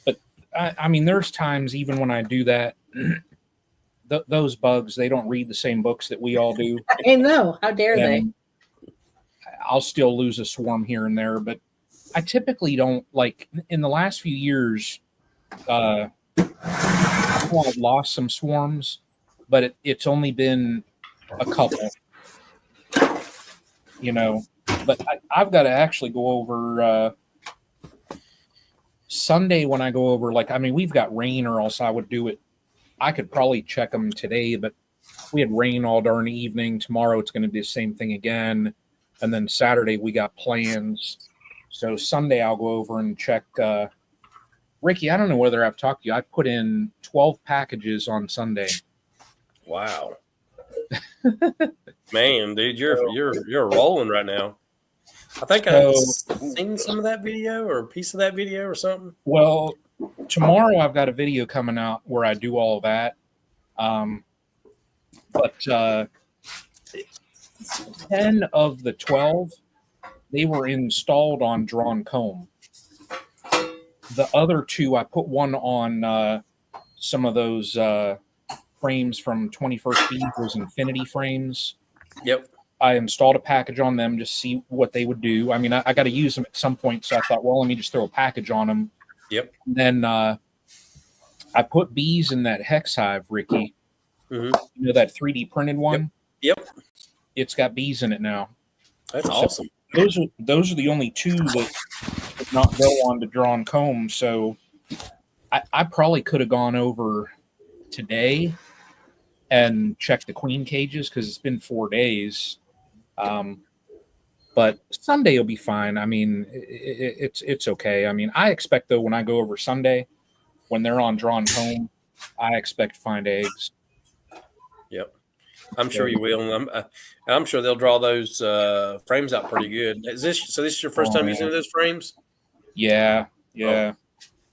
But I mean, there's times even when I do that, those bugs, they don't read the same books that we all do. I know. How dare they? I'll still lose a swarm here and there, but I typically don't, like in the last few years, I've lost some swarms, but it's only been a couple, you know. But I've got to actually go over Sunday when I go over. Like, I mean, we've got rain, or else I would do it. I could probably check them today, but we had rain all darn evening. Tomorrow it's going to be the same thing again, and then Saturday we got plans. So Sunday I'll go over and check. Ricky, I don't know whether I've talked to you. I put in 12 packages on Sunday. Wow. Man, dude, you're rolling right now. I think I've seen some of that video or a piece of that video or something. Well, tomorrow I've got a video coming out where I do all of that. But 10 of the 12, they were installed on drawn comb. The other 2, I put one on some of those frames from 21st Bees, those infinity frames. Yep. I installed a package on them to see what they would do. I mean, I got to use them at some point, so I thought, well, let me just throw a package on them. Yep. And then I put bees in that hex hive, Ricky. Mm-hmm. You know, that 3D printed one? Yep. It's got bees in it now. That's awesome. Those are the only 2 that did not go on to drawn comb. So I probably could have gone over today and checked the queen cages because it's been 4 days. But Sunday will be fine. I mean, it's okay. I mean, I expect, though, when I go over Sunday, when they're on drawn comb, I expect to find eggs. Yep. I'm sure you will. And I'm sure they'll draw those frames out pretty good. This is your first time using those frames? Yeah. Yeah.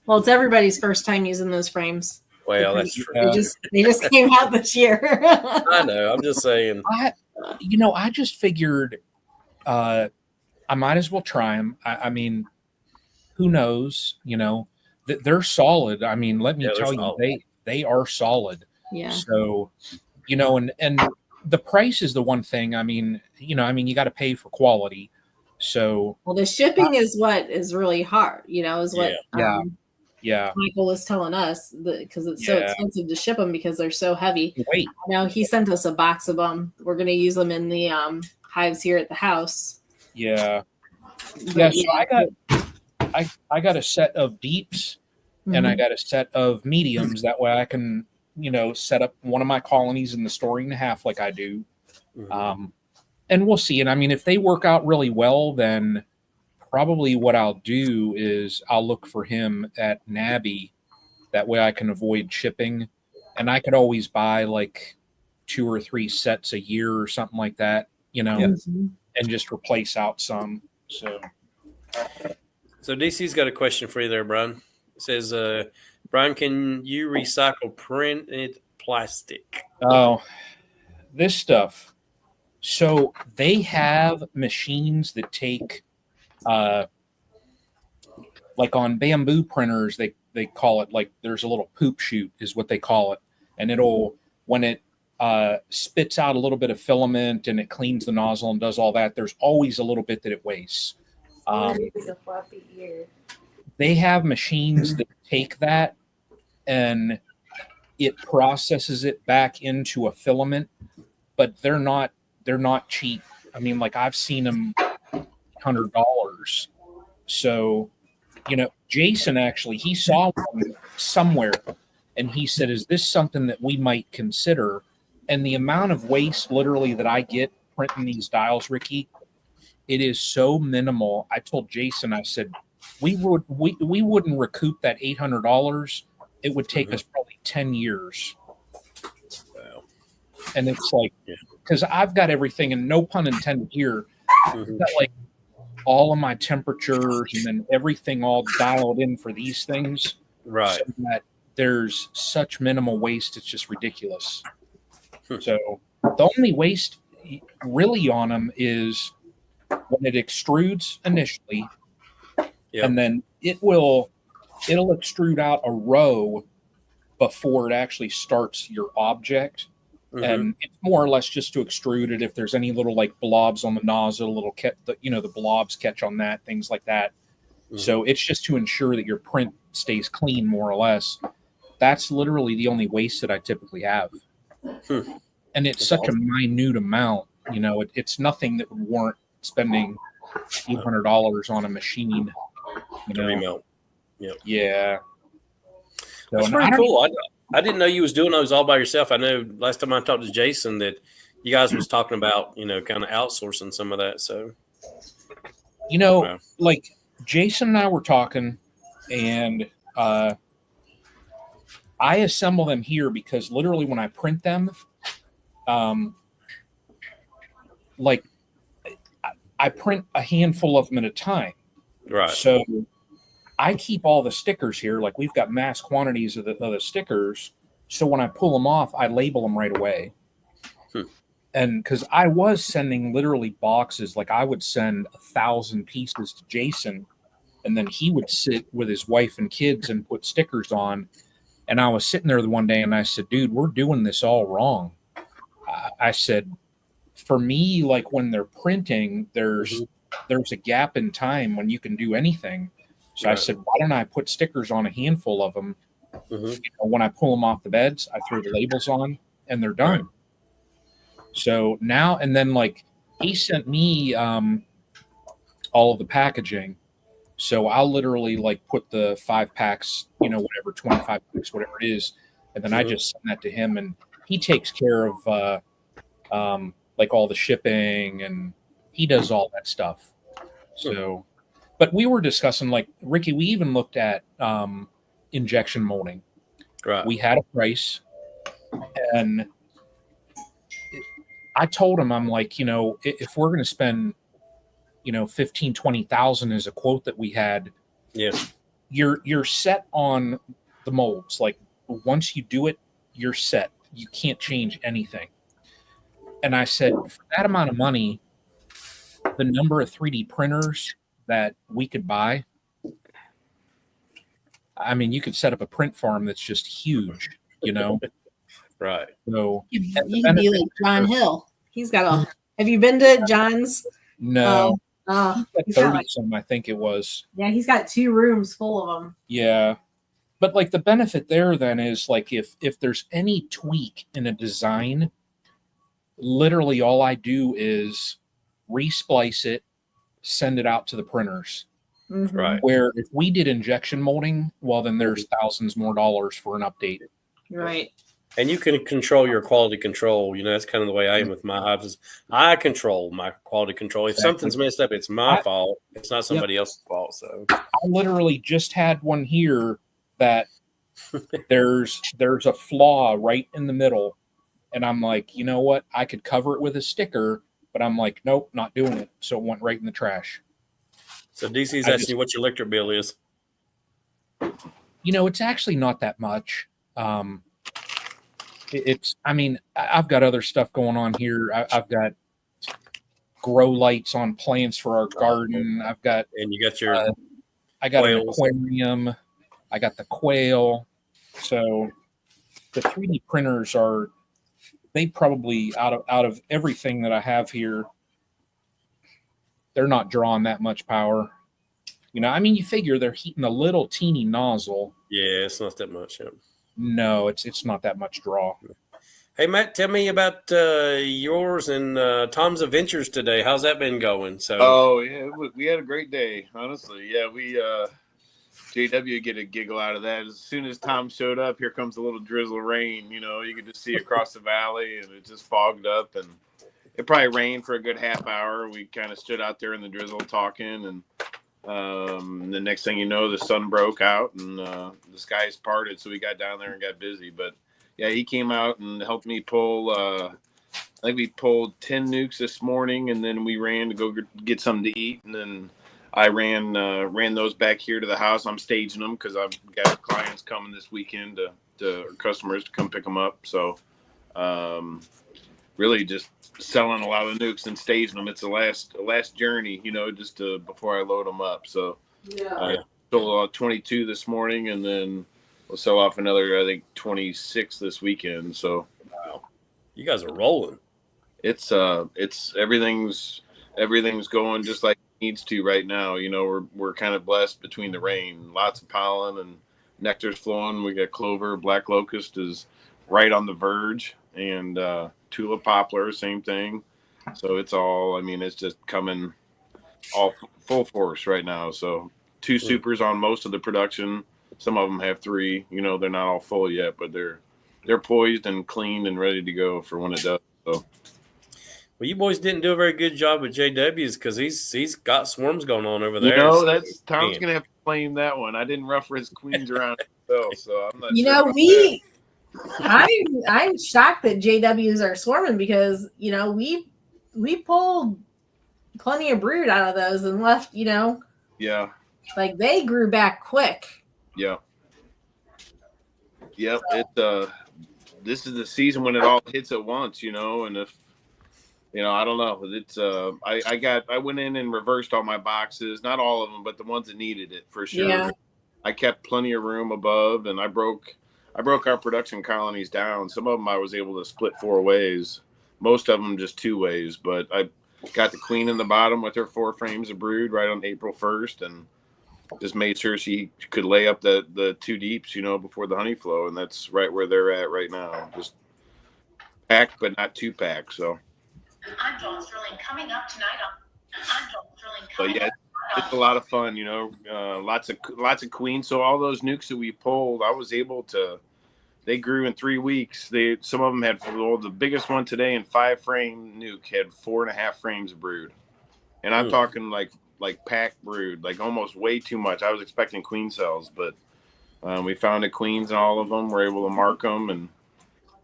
Well, it's everybody's first time using those frames. Well, that's true. They just came out this year. I know. I'm just saying. I just figured I might as well try them. I mean, who knows? You know, they're solid. I mean, let me tell you, they are solid. Yeah. So, you know, and the price is the one thing. I mean, you got to pay for quality. So, well, the shipping is what is really hard. You know, is what. Yeah. Michael was telling us because it's so expensive to ship them because they're so heavy. Wait. Now he sent us a box of them. We're going to use them in the hives here at the house. Yeah. But so I got a set of deeps and I got a set of mediums. That way I can, set up one of my colonies in the story and a half like I do. And we'll see. And I mean, if they work out really well, then probably what I'll do is I'll look for him at Nabby. That way I can avoid shipping. And I could always buy like 2 or 3 sets a year or something like that, and just replace out some. So DC's got a question for you there, Brian. It says, Brian, can you recycle printed plastic? Oh, this stuff. So they have machines that take, like on bamboo printers, they call it, like, there's a little poop chute is what they call it. And when it spits out a little bit of filament and it cleans the nozzle and does all that, there's always a little bit that it wastes. They have machines that take that and it processes it back into a filament, but they're not cheap. I mean, like, I've seen them $100. So, Jason actually, he saw one somewhere and he said, is this something that we might consider? And the amount of waste literally that I get printing these dials, Ricky, it is so minimal. I told Jason, I said, we wouldn't recoup that $800. It would take us probably 10 years. Wow. And it's like, because I've got everything, and no pun intended here, I've got like all of my temperatures and then everything all dialed in for these things. Right. So that there's such minimal waste, it's just ridiculous. So the only waste really on them is when it extrudes initially, and then it'll extrude out a row before it actually starts your object. And it's more or less just to extrude it. If there's any little like blobs on the nozzle, the blobs catch on that, things like that. So it's just to ensure that your print stays clean, more or less. That's literally the only waste that I typically have. And it's such a minute amount, it's nothing that would warrant spending $800 on a machine. Remelt. Yeah. So, that's pretty cool. I didn't know you was doing those all by yourself. I know last time I talked to Jason that you guys was talking about, kind of outsourcing some of that. So, like Jason and I were talking, and I assemble them here because literally when I print them, like I print a handful of them at a time. Right. So I keep all the stickers here. Like we've got mass quantities of the stickers, So when I pull them off, I label them right away. Hmm. And because I was sending literally boxes, like I would send 1,000 pieces to Jason, and then he would sit with his wife and kids and put stickers on. And I was sitting there the one day and I said, dude, we're doing this all wrong. I said, for me, like when they're printing, there's a gap in time when you can do anything. So I said, why don't I put stickers on a handful of them? You know, when I pull them off the beds, I throw the labels on and they're done. Right. So now, and then like he sent me all of the packaging. So I'll literally like put the 5 packs, you know, whatever, 25 packs, whatever it is. And then I just send that to him and he takes care of like all the shipping and he does all that stuff. So, but we were discussing, like, Ricky, we even looked at injection molding. Right. We had a price and I told him, I'm like, you know, if we're going to spend, you know, 15, 20,000 is a quote that we had. Yeah. You're set on the molds. Like once you do it, you're set. You can't change anything. And I said, for that amount of money, the number of 3D printers that we could buy, I mean, you could set up a print farm that's just huge, you know? Right. So you could be like John Hill. He's got a. Have you been to John's? No. He's 30 like, some, I think it was. Yeah, he's got 2 rooms full of them. Yeah. But like the benefit there then is like if there's any tweak in a design, literally all I do is resplice it, send it out to the printers. Right. Where if we did injection molding, well, then there's thousands more dollars for an update. Right. And you can control your quality control. You know, that's kind of the way I am with my hives. Is I control my quality control. If something's messed up, it's my fault. It's not somebody else's fault. So I literally just had one here that there's a flaw right in the middle. And I'm like, you know what? I could cover it with a sticker, but I'm like, nope, not doing it. So it went right in the trash. So DC's asking you what your electric bill is. You know, it's actually not that much. I mean, I've got other stuff going on here. I've got grow lights on plants for our garden. I've got, and you got your, I got an aquarium. I got the quail. So the 3D printers they probably out of everything that I have here, they're not drawing that much power. You know, I mean, you figure they're heating a little teeny nozzle. Yeah, it's not that much. Yeah. No, it's not that much draw. Hey, Matt, tell me about yours and Tom's Adventures today. How's that been going? Oh, yeah, we had a great day, honestly. Yeah, we JW get a giggle out of that. As soon as Tom showed up, here comes a little drizzle rain. You know, you could just see across the valley, and it just fogged up, and it probably rained for a good half hour. We kind of stood out there in the drizzle talking, and the next thing you know, the sun broke out and the skies parted. So we got down there and got busy. But yeah, he came out and helped me pull. I think we pulled 10 nukes this morning, and then we ran to go get something to eat. And then I ran those back here to the house. I'm staging them because I've got clients coming this weekend to customers to come pick them up. So really just selling a lot of nukes and staging them. It's the last journey, you know, just before I load them up. So I sold 22 this morning, and then we'll sell off another, I think, 26 this weekend. So wow, you guys are rolling. It's everything's going just like it needs to right now. You know, we're kind of blessed between the rain, lots of pollen and nectar's flowing. We got clover, black locust is right on the verge, and tulip poplar, same thing. So it's all, I mean, it's just coming all full force right now. So 2 supers on most of the production. Some of them have 3, you know, they're not all full yet, but they're poised and cleaned and ready to go for when it does. So. Well, you boys didn't do a very good job with JW's because he's got swarms going on over there. You know, that's Tom's gonna have to claim that one. I didn't ruffle his queens around himself, so I'm not. You sure know, I'm shocked that JWs are swarming because, you know, we pulled plenty of brood out of those and left, you know. Yeah. Like they grew back quick. Yeah. Yep. This is the season when it all hits at once, and if, I don't know. It's I went in and reversed all my boxes, not all of them, but the ones that needed it for sure. Yeah. I kept plenty of room above, and I broke our production colonies down. Some of them I was able to split 4 ways, most of them just 2 ways. But I got the queen in the bottom with her 4 frames of brood right on April 1st, and just made sure she could lay up the 2 deeps, before the honey flow, and that's right where they're at right now. Just packed, but not too packed. So. I'm John Sterling coming up tonight But yeah, it's a lot of fun, lots of queens. So all those nukes that we pulled, I was able to. They grew in 3 weeks. Some of them had the biggest one today in 5-frame nuke had 4.5 frames of brood, and I'm talking like packed brood, like almost way too much. I was expecting queen cells, but we found the queens and all of them. We're able to mark them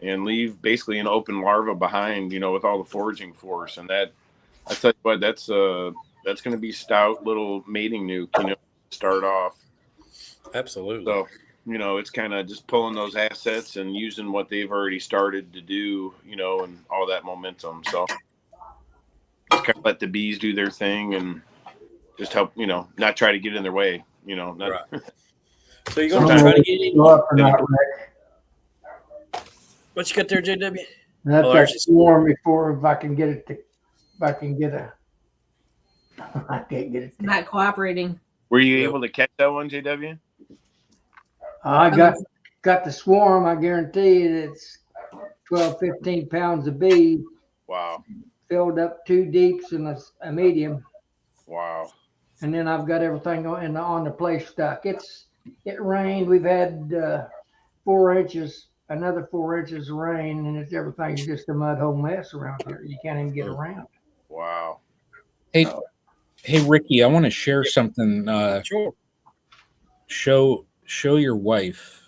and leave basically an open larva behind, with all the foraging force. And that, I tell you what, that's going to be stout little mating nuke, to start off. Absolutely. So, it's kind of just pulling those assets and using what they've already started to do, and all that momentum. So just kind of let the bees do their thing and just help, not try to get in their way, not. Right. So you're going to try to get in. Up or not, Rick. What you got there, JW? Let that swarm before if I can get it to. If I can get I can't get it. Not cooperating. Were you able to catch that one, JW? I got the swarm. I guarantee you it's 12, 15 pounds of bees. Wow. Filled up 2 deeps and a medium. Wow. And then I've got everything on the place stuck. It rained. We've had 4 inches, another 4 inches of rain, and everything's just a mud hole mess around here. You can't even get around. Wow. Hey, Ricky, I want to share something. Sure. Show your wife.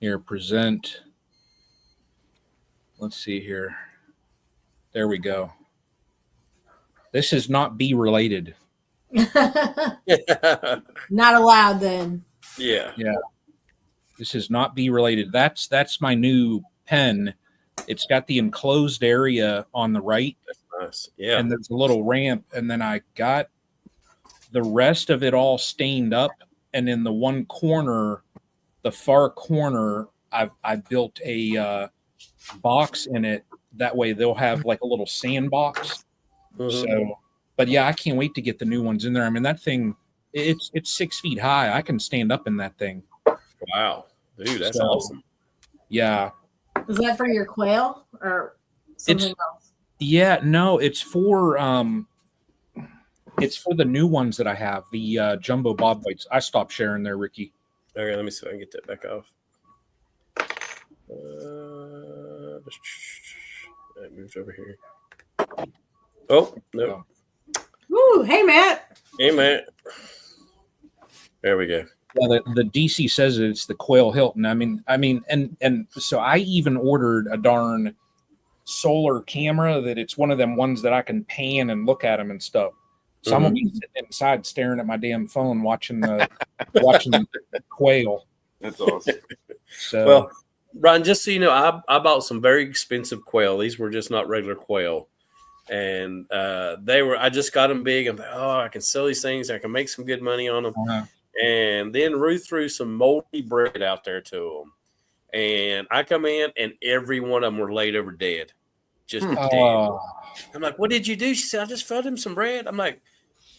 Here, present. Let's see here. There we go. This is not bee related. Not allowed then. Yeah. This is not bee related. That's my new pen. It's got the enclosed area on the right. That's nice. Yeah. And there's a little ramp, and then I got the rest of it all stained up. And in the one corner, the far corner, I built a box in it. That way they'll have like a little sandbox. So, but yeah, I can't wait to get the new ones in there. I mean, that thing, it's 6 feet high. I can stand up in that thing. Wow, dude, that's awesome. Yeah. Is that for your quail or something else? Yeah, no, it's for the new ones that I have, the jumbo bob whites. I stopped sharing there, Ricky. Okay, let me see if I can get that back off. That moved over here. Oh, no. Woo, hey, Matt. Hey, Matt. There we go. Yeah, the DC says it's the Quail Hilton. I mean, and so I even ordered a darn solar camera that it's one of them ones that I can pan and look at them and stuff. So I'm gonna be sitting inside staring at my damn phone watching the quail. That's awesome. So, well, Ron, just so you know, I bought some very expensive quail. These were just not regular quail. And I just got them big. I'm like, I can sell these things. I can make some good money on them. And then Ruth threw some moldy bread out there to them. And I come in and every one of them were laid over dead. Just dead. I'm like, what did you do? She said, I just fed him some bread. I'm like,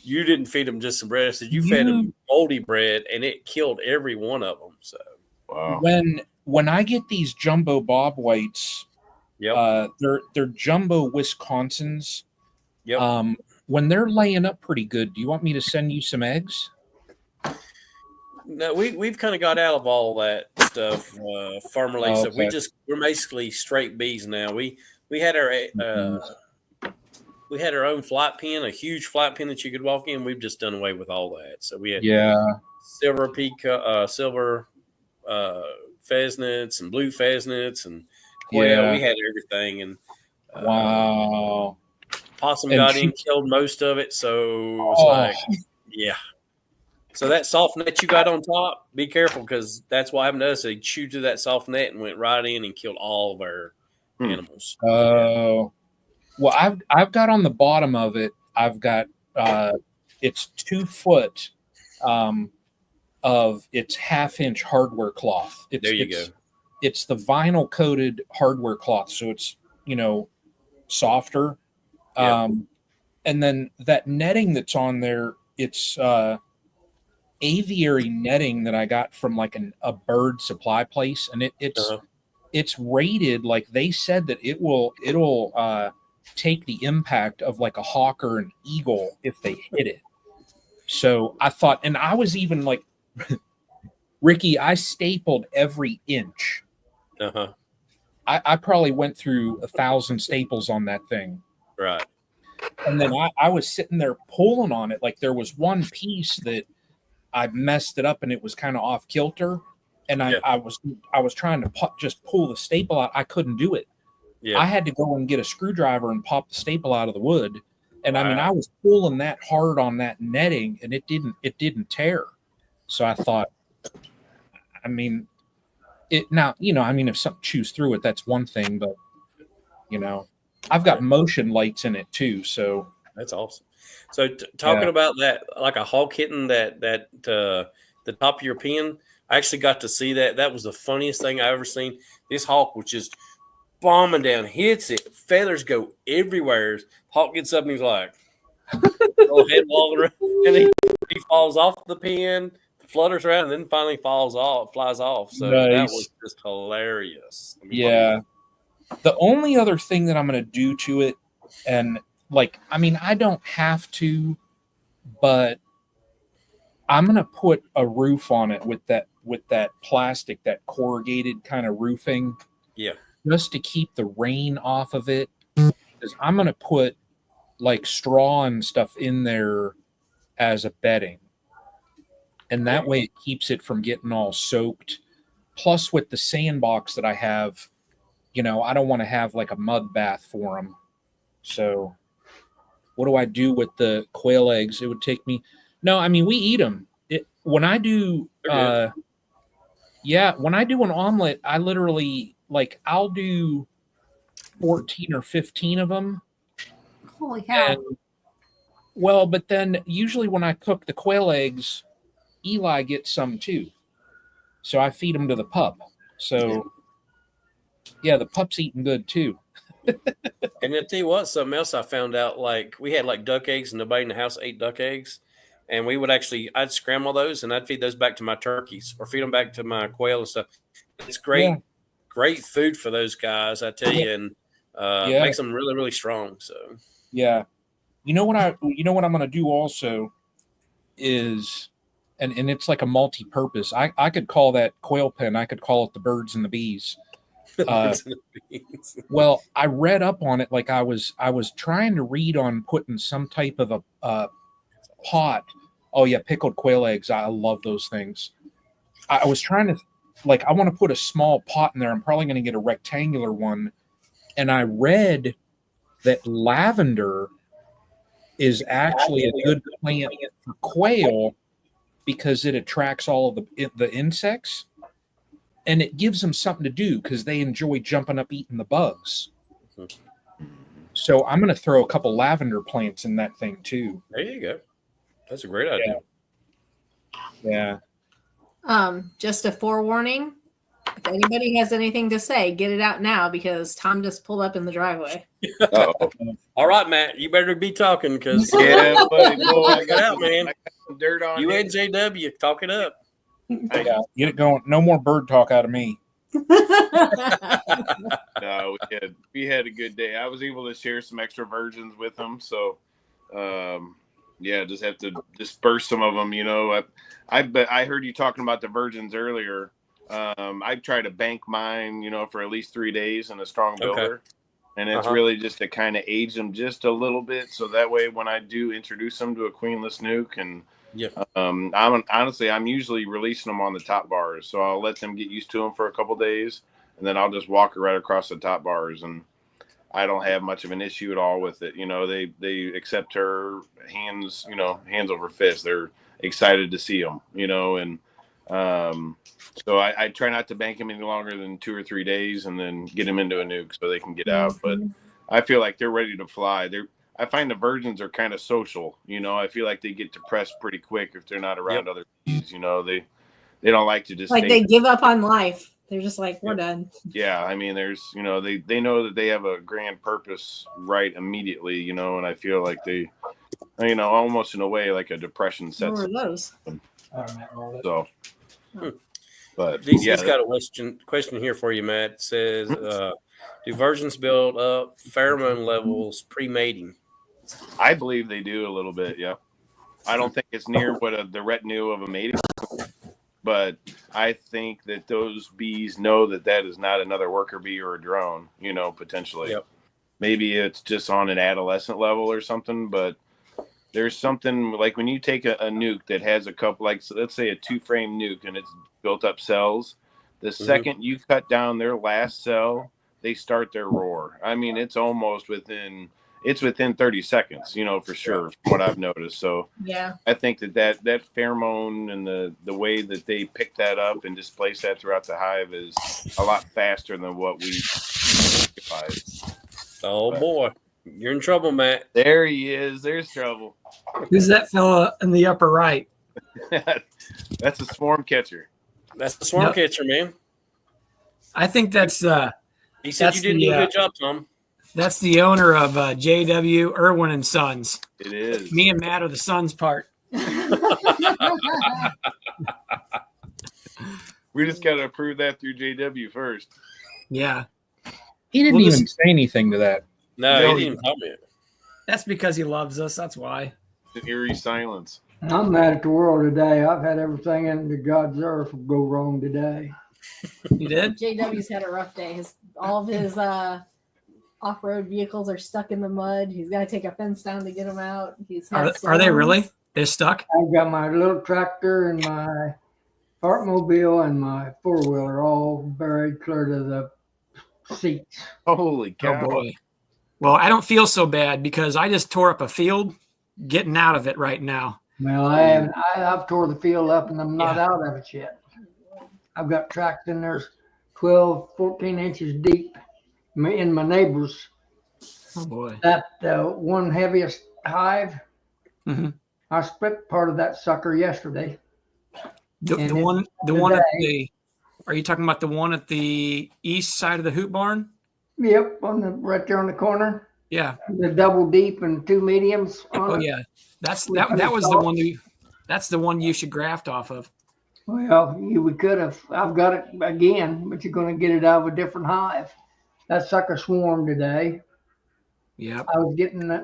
you didn't feed him just some bread. I said, you fed him moldy bread and it killed every one of them. So wow. When I get these jumbo bob whites, they're jumbo Wisconsins. Yep. When they're laying up pretty good, do you want me to send you some eggs? No, we've kind of got out of all that stuff, farmer lay stuff. We're basically straight bees now. We had our own flight pen, a huge flight pen that you could walk in. We've just done away with all that. So we had silver pheasants and blue pheasants and quail. Yeah. We had everything. And possum got in, killed most of it. So it was So that soft net you got on top, be careful because that's why I've noticed they chewed through that soft net and went right in and killed all of our animals. Oh, well, I've got on the bottom of it. I've got it's 2 foot of its 1/2 inch hardware cloth. There you go. It's the vinyl coated hardware cloth, so it's softer. Yeah. And then that netting that's on there, it's aviary netting that I got from like a bird supply place, and it's rated, like they said that it'll take the impact of like a hawk or an eagle if they hit it. So I thought, and I was even like, Ricky, I stapled every inch. I probably went through 1,000 staples on that thing. Right. And then I was sitting there pulling on it. Like there was one piece that I messed it up and it was kind of off kilter. And I was trying to just pull the staple out. I couldn't do it. Yeah. I had to go and get a screwdriver and pop the staple out of the wood. And I mean, I was pulling that hard on that netting and it didn't tear. So I thought, I mean, if something chews through it, that's one thing, but I've got motion lights in it too. So that's awesome. So talking about that, like a hawk hitting that the top of your pen, I actually got to see that. That was the funniest thing I ever seen. This hawk was just bombing down, hits it, feathers go everywhere. Hawk gets up and he's like, little head walking around, and he falls off the pen, flutters around, and then finally flies off. So that was just hilarious. Yeah. The only other thing that I'm going to do to it, and I don't have to, but I'm going to put a roof on it with that plastic, that corrugated kind of roofing. Yeah. Just to keep the rain off of it. Because I'm going to put like straw and stuff in there as a bedding. And that way it keeps it from getting all soaked. Plus with the sandbox that I have, I don't want to have like a mud bath for them. So what do I do with the quail eggs? It would take me. No, I mean, we eat them. When I do, when I do an omelet, I literally I'll do 14 or 15 of them. Holy cow. But then usually when I cook the quail eggs, Eli gets some too. So I feed them to the pup. So yeah, the pup's eating good too. And I'll tell you what, something else I found out, we had duck eggs and nobody in the house ate duck eggs. And we would I'd scramble those and I'd feed those back to my turkeys or feed them back to my quail and stuff. It's great, great food for those guys, I tell you, and makes them really, really strong. So yeah, you know what I'm going to do also is, and it's like a multi-purpose. I could call that quail pen. I could call it the birds and the bees. Well, I read up on it. I was trying to read on putting some type of a pot. Oh yeah, pickled quail eggs. I love those things. I was trying to I want to put a small pot in there. I'm probably going to get a rectangular one. And I read that lavender is actually a good plant for quail because it attracts all of the insects. And it gives them something to do because they enjoy jumping up eating the bugs. So I'm going to throw a couple lavender plants in that thing too. There you go. That's a great idea. Yeah. Just a forewarning. If anybody has anything to say, get it out now because Tom just pulled up in the driveway. All right, Matt, you better be talking because buddy, boy, I got out, man. I got some dirt on you and JW, talk it up. Yeah, get it going. No more bird talk out of me. No, we had a good day. I was able to share some extra virgins with them, so just have to disperse some of them. I heard you talking about the virgins earlier. I try to bank mine, for at least 3 days in a strong builder, and it's really just to kind of age them just a little bit, so that way when I do introduce them to a queenless nuke and. Yeah. I'm usually releasing them on the top bars, so I'll let them get used to them for a couple days, and then I'll just walk right across the top bars. And I don't have much of an issue at all with it. You know, they accept her hands, you know, hands over fist. They're excited to see them, you know, and so I try not to bank them any longer than 2 or 3 days, and then get them into a nuke so they can get out. But I feel like they're ready to fly. I find the virgins are kind of social. You know, I feel like they get depressed pretty quick if they're not around other bees. You know, they don't like to just like they give up on life. They're just like, we're done. Yeah, I mean, there's, you know, they know that they have a grand purpose right immediately, you know, and I feel like they, you know, almost in a way like a depression sets. What are those? So, but DC's got a question here for you, Matt. It says, do virgins build up pheromone levels pre-mating? I believe they do a little bit. Yeah, I don't think it's near what the retinue of a mating. But I think that those bees know that is not another worker bee or a drone, you know, potentially. Yep. Maybe it's just on an adolescent level or something, but there's something like when you take a nuke that has a couple, like, so let's say a 2-frame nuke and it's built up cells, the second you cut down their last cell, they start their roar. I mean, it's almost within 30 seconds, you know, for sure, from what I've noticed. So yeah, I think that pheromone and the way that they pick that up and displace that throughout the hive is a lot faster than what we realize. Oh, boy. You're in trouble, Matt. There he is. There's trouble. Who's that fella in the upper right? That's a swarm catcher. That's the swarm catcher, man. I think that's He said you did a good job, Tom. that's the owner of JW Irwin and Sons. It is. Me and Matt are the sons part. We just got to approve that through JW first. Yeah. He didn't even say anything to that. No, he didn't even comment. That's because he loves us. That's why. An eerie silence. I'm mad at the world today. I've had everything in God's earth go wrong today. You did? JW's had a rough day. All of his off-road vehicles are stuck in the mud. He's got to take a fence down to get them out. Are they really? They're stuck? I've got my little tractor and my Artmobile and my four-wheeler all buried clear to the seats. Holy cow. Oh, boy. Well, I don't feel so bad because I just tore up a field getting out of it right now. Well, I've tore the field up and I'm not out of it yet. I've got tracks in there 12, 14 inches deep in my neighbor's. Oh, boy. That one heaviest hive, I split part of that sucker yesterday. The one at the, are you talking about the one at the east side of the hoop barn? Yep, right there on the corner. Yeah. The double deep and 2 mediums. On yeah. That was the one that's the one you should graft off of. Well, we could have. I've got it again, but you're going to get it out of a different hive. That sucker swarmed today. Yeah.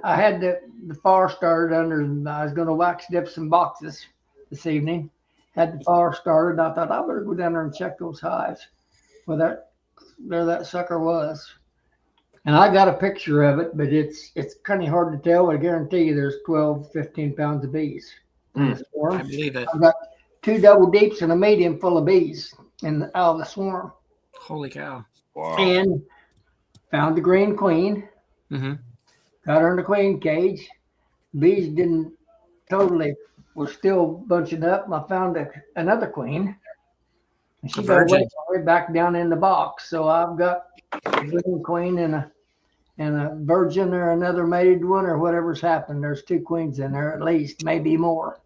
I had the fire started under, I was going to wax dip some boxes this evening. Had the fire started. I thought I better go down there and check those hives. Well, there that sucker was. And I got a picture of it, but it's kind of hard to tell. I guarantee you there's 12, 15 pounds of bees in the swarm. I believe it. I've got 2 double deeps and a medium full of bees out of the swarm. Holy cow. Wow. And found the green queen. Mm-hmm. Got her in the queen cage. Bees were still bunching up. I found another queen. And she got away back down in the box. So I've got a green queen and a virgin or another mated one or whatever's happened. There's 2 queens in there at least, maybe more.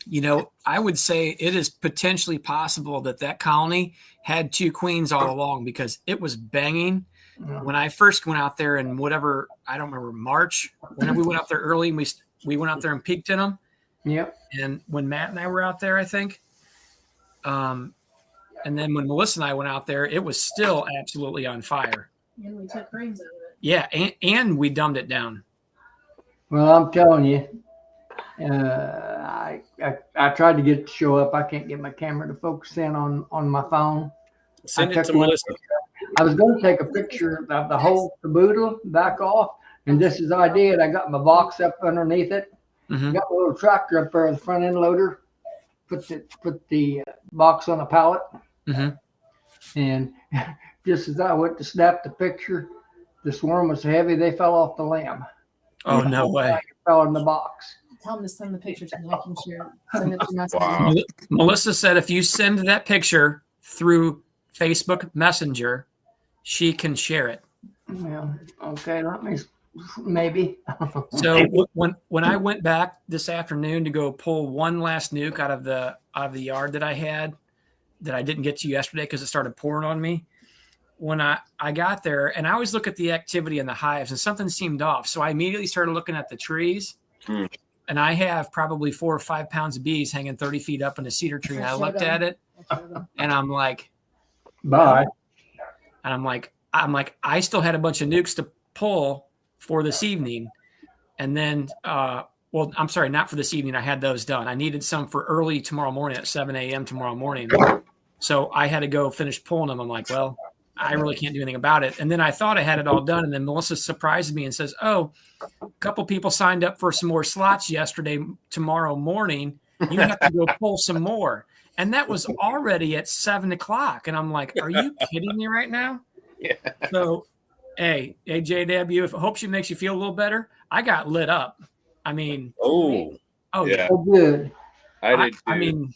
You know, I would say it is potentially possible that colony had 2 queens all along because it was banging. When I first went out there in whatever, I don't remember, March, whenever we went out there early and we went out there and peeked in them. Yep. And when Matt and I were out there, I think, and then when Melissa and I went out there, it was still absolutely on fire. And we took frames out of it. Yeah, and we dumbed it down. Well, I'm telling you, I tried to get it to show up. I can't get my camera to focus in on my phone. Send it to Melissa. I was going to take a picture of the whole caboodle back off, and just as I did, I got my box up underneath it. Mm-hmm. Got my little tractor up there, the front end loader. Put the box on a pallet, Mm-hmm. and just as I went to snap the picture, the swarm was so heavy they fell off the limb. Oh, no way. Fell in the box. Tell them to send the picture to me. I can share. Send it to Messenger. Wow. Melissa said if you send that picture through Facebook Messenger, she can share it. Yeah. Okay. Let me. Maybe. So when I went back this afternoon to go pull one last nuke out of the yard that I had that I didn't get to yesterday because it started pouring on me. When I got there, and I always look at the activity in the hives, and something seemed off. So I immediately started looking at the trees, and I have probably 4 or 5 pounds of bees hanging 30 feet up in a cedar tree. And I looked at it, and I'm like, bye. And I'm like, I still had a bunch of nukes to pull for this evening. And then, well, I'm sorry, not for this evening. I had those done. I needed some for early tomorrow morning at 7 a.m. tomorrow morning. So I had to go finish pulling them. I'm like, well, I really can't do anything about it. And then I thought I had it all done. And then Melissa surprised me and says, oh, a couple people signed up for some more slots yesterday, tomorrow morning. You have to go pull some more. And that was already at 7 o'clock. And I'm like, are you kidding me right now? Yeah. So, hey, JW, if I hope she makes you feel a little better, I got lit up. I mean, Oh, Yeah. Oh, good. I did too. I mean,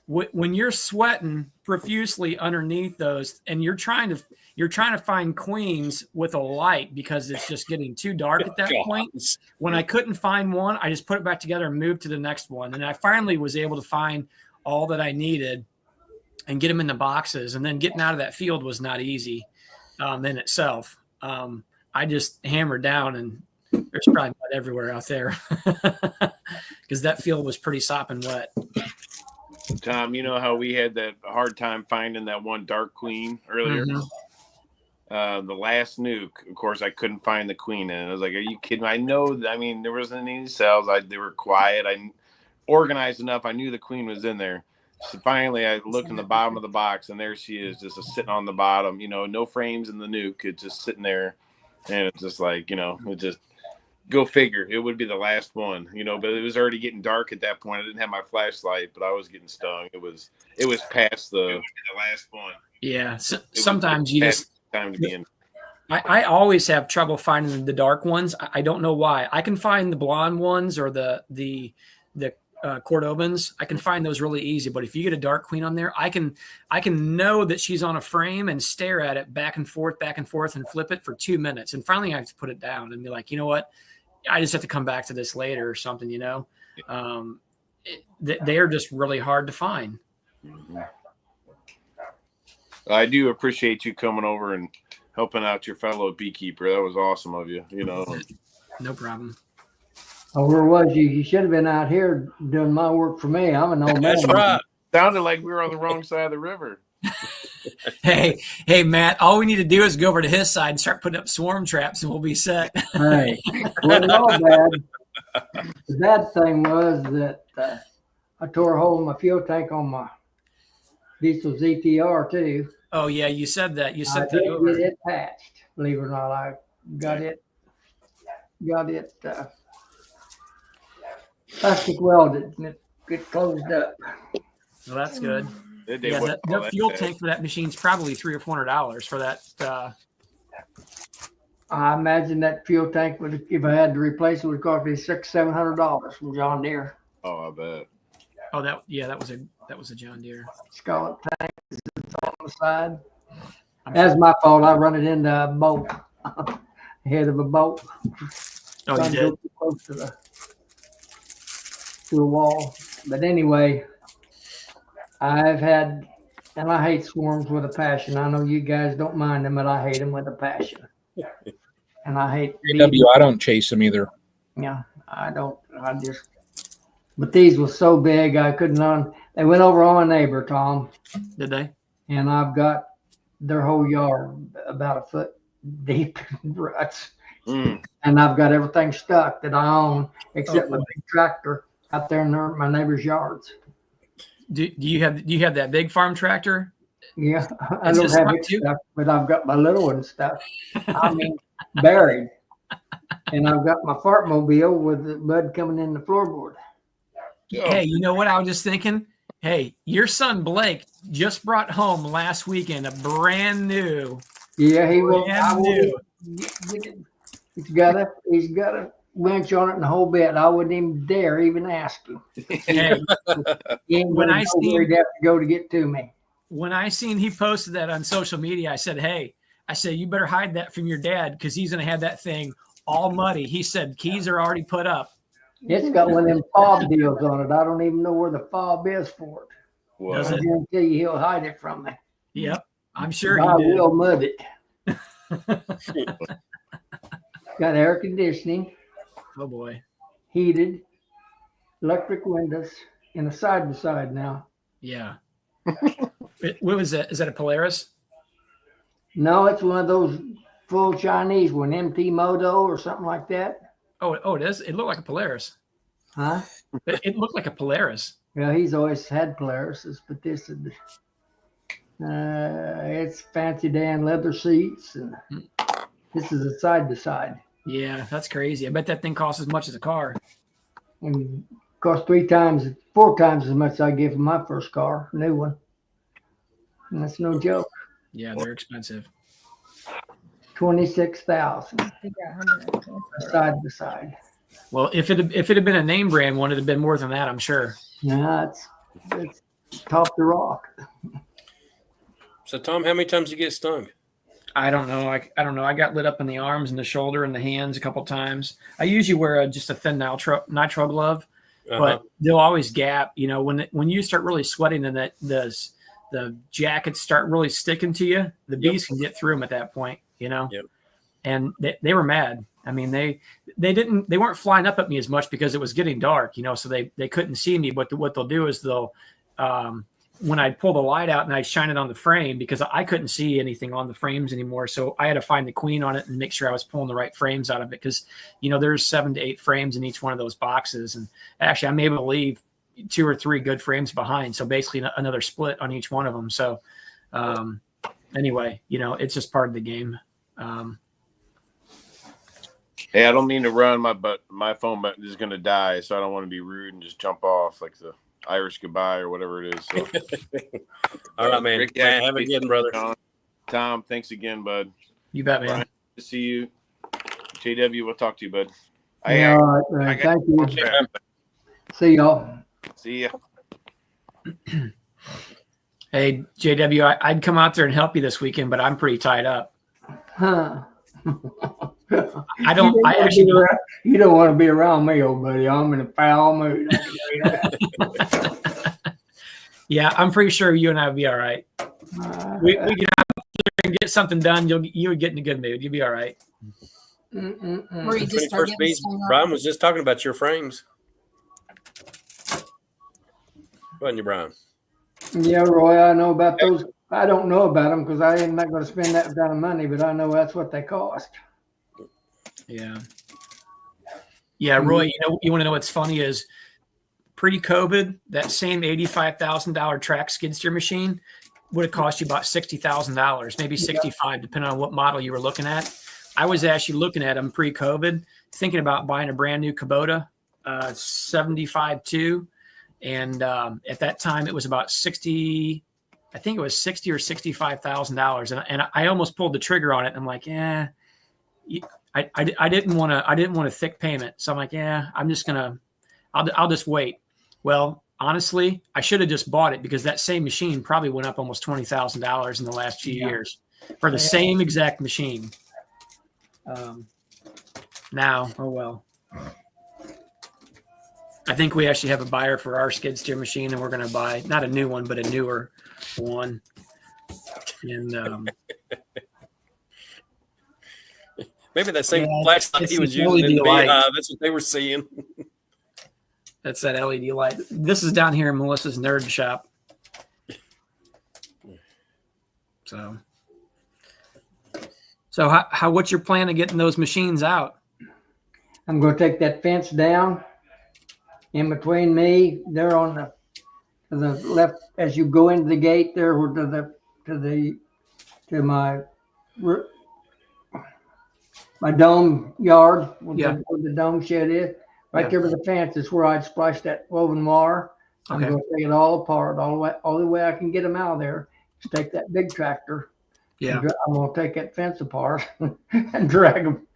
when you're sweating profusely underneath those, and you're trying to find queens with a light because it's just getting too dark at that point. When I couldn't find one, I just put it back together and moved to the next one. And I finally was able to find all that I needed and get them in the boxes. And then getting out of that field was not easy in itself. I just hammered down, and there's probably mud everywhere out there because that field was pretty sopping wet. Tom, you know how we had that hard time finding that one dark queen earlier? Mm-hmm. The last nuke, of course, I couldn't find the queen in it. I was like, are you kidding? I know, I mean, there wasn't any cells. They were quiet. I organized enough. I knew the queen was in there. So finally, I looked in the bottom of the box, and there she is, just sitting on the bottom. You know, no frames in the nuke. It's just sitting there, and it's just like, you know, it just go figure. It would be the last one, you know. But it was already getting dark at that point. I didn't have my flashlight, but I was getting stung. It was past the last one. Yeah, sometimes you just time to be in. I always have trouble finding the dark ones. I don't know why. I can find the blonde ones or the Cordobans. I can find those really easy. But if you get a dark queen on there, I can know that she's on a frame and stare at it back and forth, and flip it for 2 minutes. And finally, I have to put it down and be like, you know what? I just have to come back to this later or something. You know, they are just really hard to find. Mm-hmm. I do appreciate you coming over and helping out your fellow beekeeper. That was awesome of you. You know, no problem. Oh, where was you? You should have been out here doing my work for me. I'm an old man. that's right. Sounded like we were on the wrong side of the river. Hey, Matt, all we need to do is go over to his side and start putting up swarm traps and we'll be set. Right. Well, no, Dad. The bad thing was that I tore a hole in my fuel tank on my diesel ZTR too. Oh yeah, you said that. You I said did that over. get it patched. Believe it or not, I got it plastic welded, and it closed up. Well, that's good. Yeah, the fuel tank for that machine's probably $300 or $400 for that. I imagine that fuel tank would, if I had to replace it, would cost me $600-700 from John Deere. Oh, I bet. Oh, that was a John Deere. Scallop tank is on the side. That's my fault. I run it into a bolt, head of a bolt. Oh, you did? Close to a wall. But anyway, I've had, and I hate swarms with a passion. I know you guys don't mind them, but I hate them with a passion. And I hate I don't chase them either. Yeah, I don't. But these were so big, I couldn't they went over on my neighbor, Tom. Did they? And I've got their whole yard about a foot deep in ruts. And I've got everything stuck that I own except my big tractor out there in my neighbor's yards. Do you have that big farm tractor? Yeah, I don't have it stuff, but I've got my little one stuff. I mean, buried. And I've got my fart mobile with the mud coming in the floorboard. Hey, you know what I was just thinking? Hey, your son Blake just brought home last weekend a brand new. Yeah, he will. He's got a winch on it and the whole bit. I wouldn't even dare even ask him. Hey, He ain't when gonna I go where seen he'd have to go to get to me. when I seen he posted that on social media, I said, "Hey, you better hide that from your dad because he's gonna have that thing all muddy." He said keys are already put up. It's got one of them fob deals on it. I don't even know where the fob is for it. Does I it? guarantee you he'll hide it from me. Yep, I'm sure I he did. will mud it. Got air conditioning, Oh boy. heated, electric windows, and a side by side now. Yeah. What was that? Is that a Polaris? No, it's one of those full Chinese one, MT Moto or something like that. Oh, it is. It looked like a Polaris. Huh? It looked like a Polaris. Well, he's always had Polarises, but this is it's fancy Dan leather seats, and this is a side by side. Yeah, that's crazy. I bet that thing costs as much as a car. And cost 4 times as much as I gave for my first car, new one. And that's no joke. Yeah, they're expensive. 26,000 side by side. Well, if it had been a name brand one, it'd have been more than that, I'm sure. Nah, it's top the rock. So, Tom, how many times you get stung? I don't know. I don't know. I got lit up in the arms and the shoulder and the hands a couple times. I usually wear just a thin nitrile glove, but they'll always gap. You know, when you start really sweating and the jackets start really sticking to you, the bees can get through them at that point. You know, and they were mad. I mean, they weren't flying up at me as much because it was getting dark. You know, so they couldn't see me. But what they'll do is they'll when I'd pull the light out and I'd shine it on the frame, because I couldn't see anything on the frames anymore. So I had to find the queen on it and make sure I was pulling the right frames out of it. Cause you know, there's 7 to 8 frames in each one of those boxes. And actually I'm able to leave 2 or 3 good frames behind. So basically another split on each one of them. So anyway, you know, it's just part of the game. Hey, I don't mean to run my phone button is going to die. So I don't want to be rude and just jump off like the Irish goodbye or whatever it is. So. All right, man. Rick, Have a good one, brother. Tom, thanks again, bud. You bet, man. Brian, good to see you. JW, we'll talk to you, bud. All right, man. Thank you. See y'all. See ya. Hey, JW, I'd come out there and help you this weekend, but I'm pretty tied up. Huh. I actually you don't want to be around me, old buddy. I'm in a foul mood. Yeah, I'm pretty sure you and I would be all right. We get out there and get something done. You would get in a good mood. You'll be all right. Where you just First bees, Brian was just talking about your frames. Wasn't you, Brian? Yeah, Roy, I know about those. I don't know about them because I am not going to spend that kind of money, but I know that's what they cost. Yeah. Yeah, Roy, you want to know what's funny is pre-COVID, that same $85,000 track skid steer machine would have cost you about $60,000, maybe 65, depending on what model you were looking at. I was actually looking at them pre-COVID, thinking about buying a brand new Kubota 75-2. And at that time, it was about 60. I think it was $60,000 or $65,000, and I almost pulled the trigger on it. And I'm like, yeah, I didn't want a thick payment, so I'm like, yeah, I'll just wait. Well, honestly, I should have just bought it because that same machine probably went up almost $20,000 in the last few years for the same exact machine. Now, oh well. I think we actually have a buyer for our skid steer machine, and we're going to buy not a new one, but a newer one. And maybe that same flashlight he was using in the that's what they were seeing. That's that LED light. This is down here in Melissa's nerd shop. So what's your plan of getting those machines out? I'm going to take that fence down. In between me, they're on the left as you go into the gate there, to my dome yard, where the dome shed is. Right there with the fence is where I'd splice that woven wire. I'm going to take it all apart, all the way I can get them out of there. Just take that big tractor, Yeah. I'm going to take that fence apart and drag them,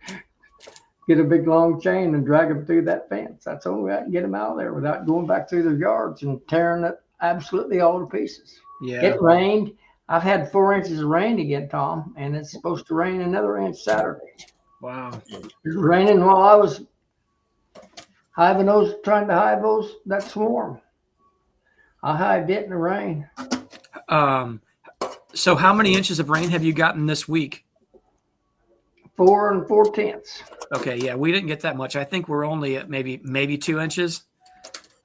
get a big long chain and drag them through that fence. That's the only way I can get them out of there without going back through their yards and tearing it absolutely all to pieces. Yeah. It rained. I've had 4 inches of rain again, Tom, and it's supposed to rain another inch Saturday. Wow. It was raining while I was trying to hive that swarm. I hived it in the rain. So how many inches of rain have you gotten this week? 4 4/10. Okay, yeah, we didn't get that much. I think we're only at maybe 2 inches.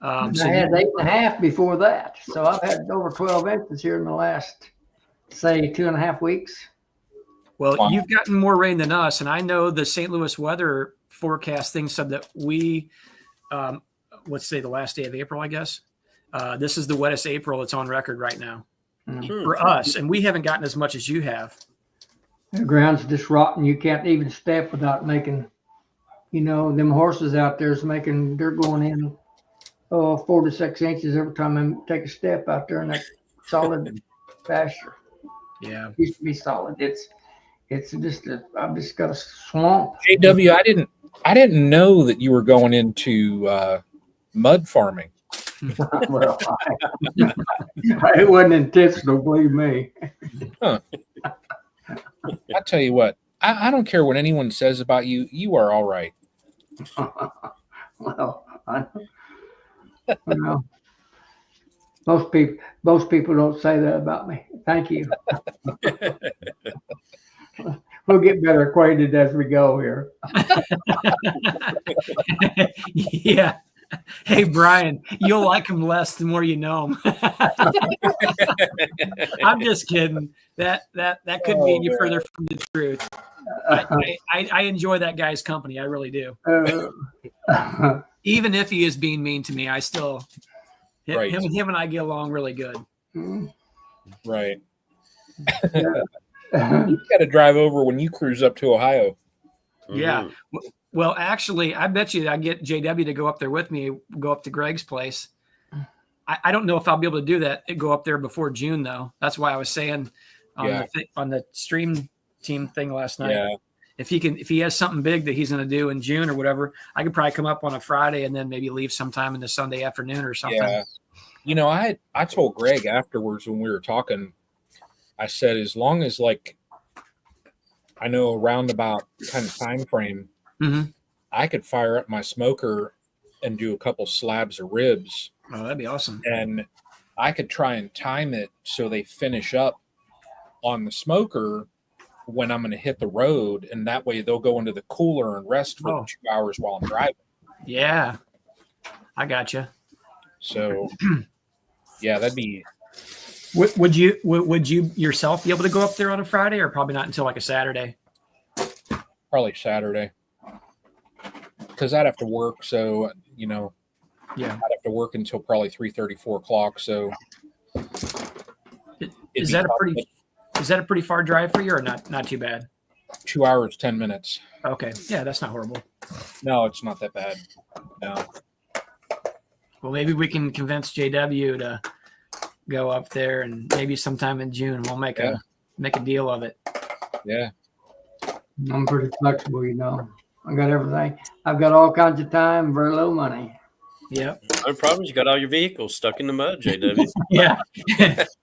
I had 8.5 before that, so I've had over 12 inches here in the last, say, 2.5 weeks. Well, you've gotten more rain than us, and I know the St. Louis weather forecast thing said that we, let's say the last day of April, I guess. This is the wettest April that's on record right now for us, and we haven't gotten as much as you have. The ground's just rotten. You can't even step without making, them horses out there they're going in 4 to 6 inches every time I take a step out there in that solid pasture. Yeah. It used to be solid. I've just got a swamp. JW, I didn't know that you were going into mud farming. Well, it wasn't intentional, believe me. Huh. I tell you what, I don't care what anyone says about you. You are all right. Well, most people don't say that about me. Thank you. We'll get better acquainted as we go here. Yeah. Hey, Brian, you'll like him less the more you know him. I'm just kidding. That could be any further from the truth. I enjoy that guy's company. I really do. Even if he is being mean to me, I still him and I get along really good. Right. You got to drive over when you cruise up to Ohio. Yeah. Well, actually, I bet you I get JW to go up there with me, go up to Greg's place. I don't know if I'll be able to do that, go up there before June, though. That's why I was saying on the stream team thing last night. Yeah. If he has something big that he's going to do in June or whatever, I could probably come up on a Friday and then maybe leave sometime in the Sunday afternoon or something. Yeah. I told Greg afterwards when we were talking, I said, as long as I know a roundabout kind of time frame, I could fire up my smoker and do a couple slabs of ribs. Oh, that'd be awesome. And I could try and time it so they finish up on the smoker when I'm going to hit the road. And that way they'll go into the cooler and rest for 2 hours while I'm driving. Yeah. I got you. So, yeah, that'd be. Would you yourself be able to go up there on a Friday or probably not until like a Saturday? Probably Saturday. Because I'd have to work, so I'd have to work until probably 3:30, 4 o'clock. So, is that a pretty far drive for you, or not too bad? 2 hours, 10 minutes. Okay, yeah, that's not horrible. No, it's not that bad. No. Well, maybe we can convince JW to go up there, and maybe sometime in June we'll make a deal of it. Yeah, I'm pretty flexible, I got everything. I've got all kinds of time, very little money. Yep. No problem. You got all your vehicles stuck in the mud, JW. Yeah.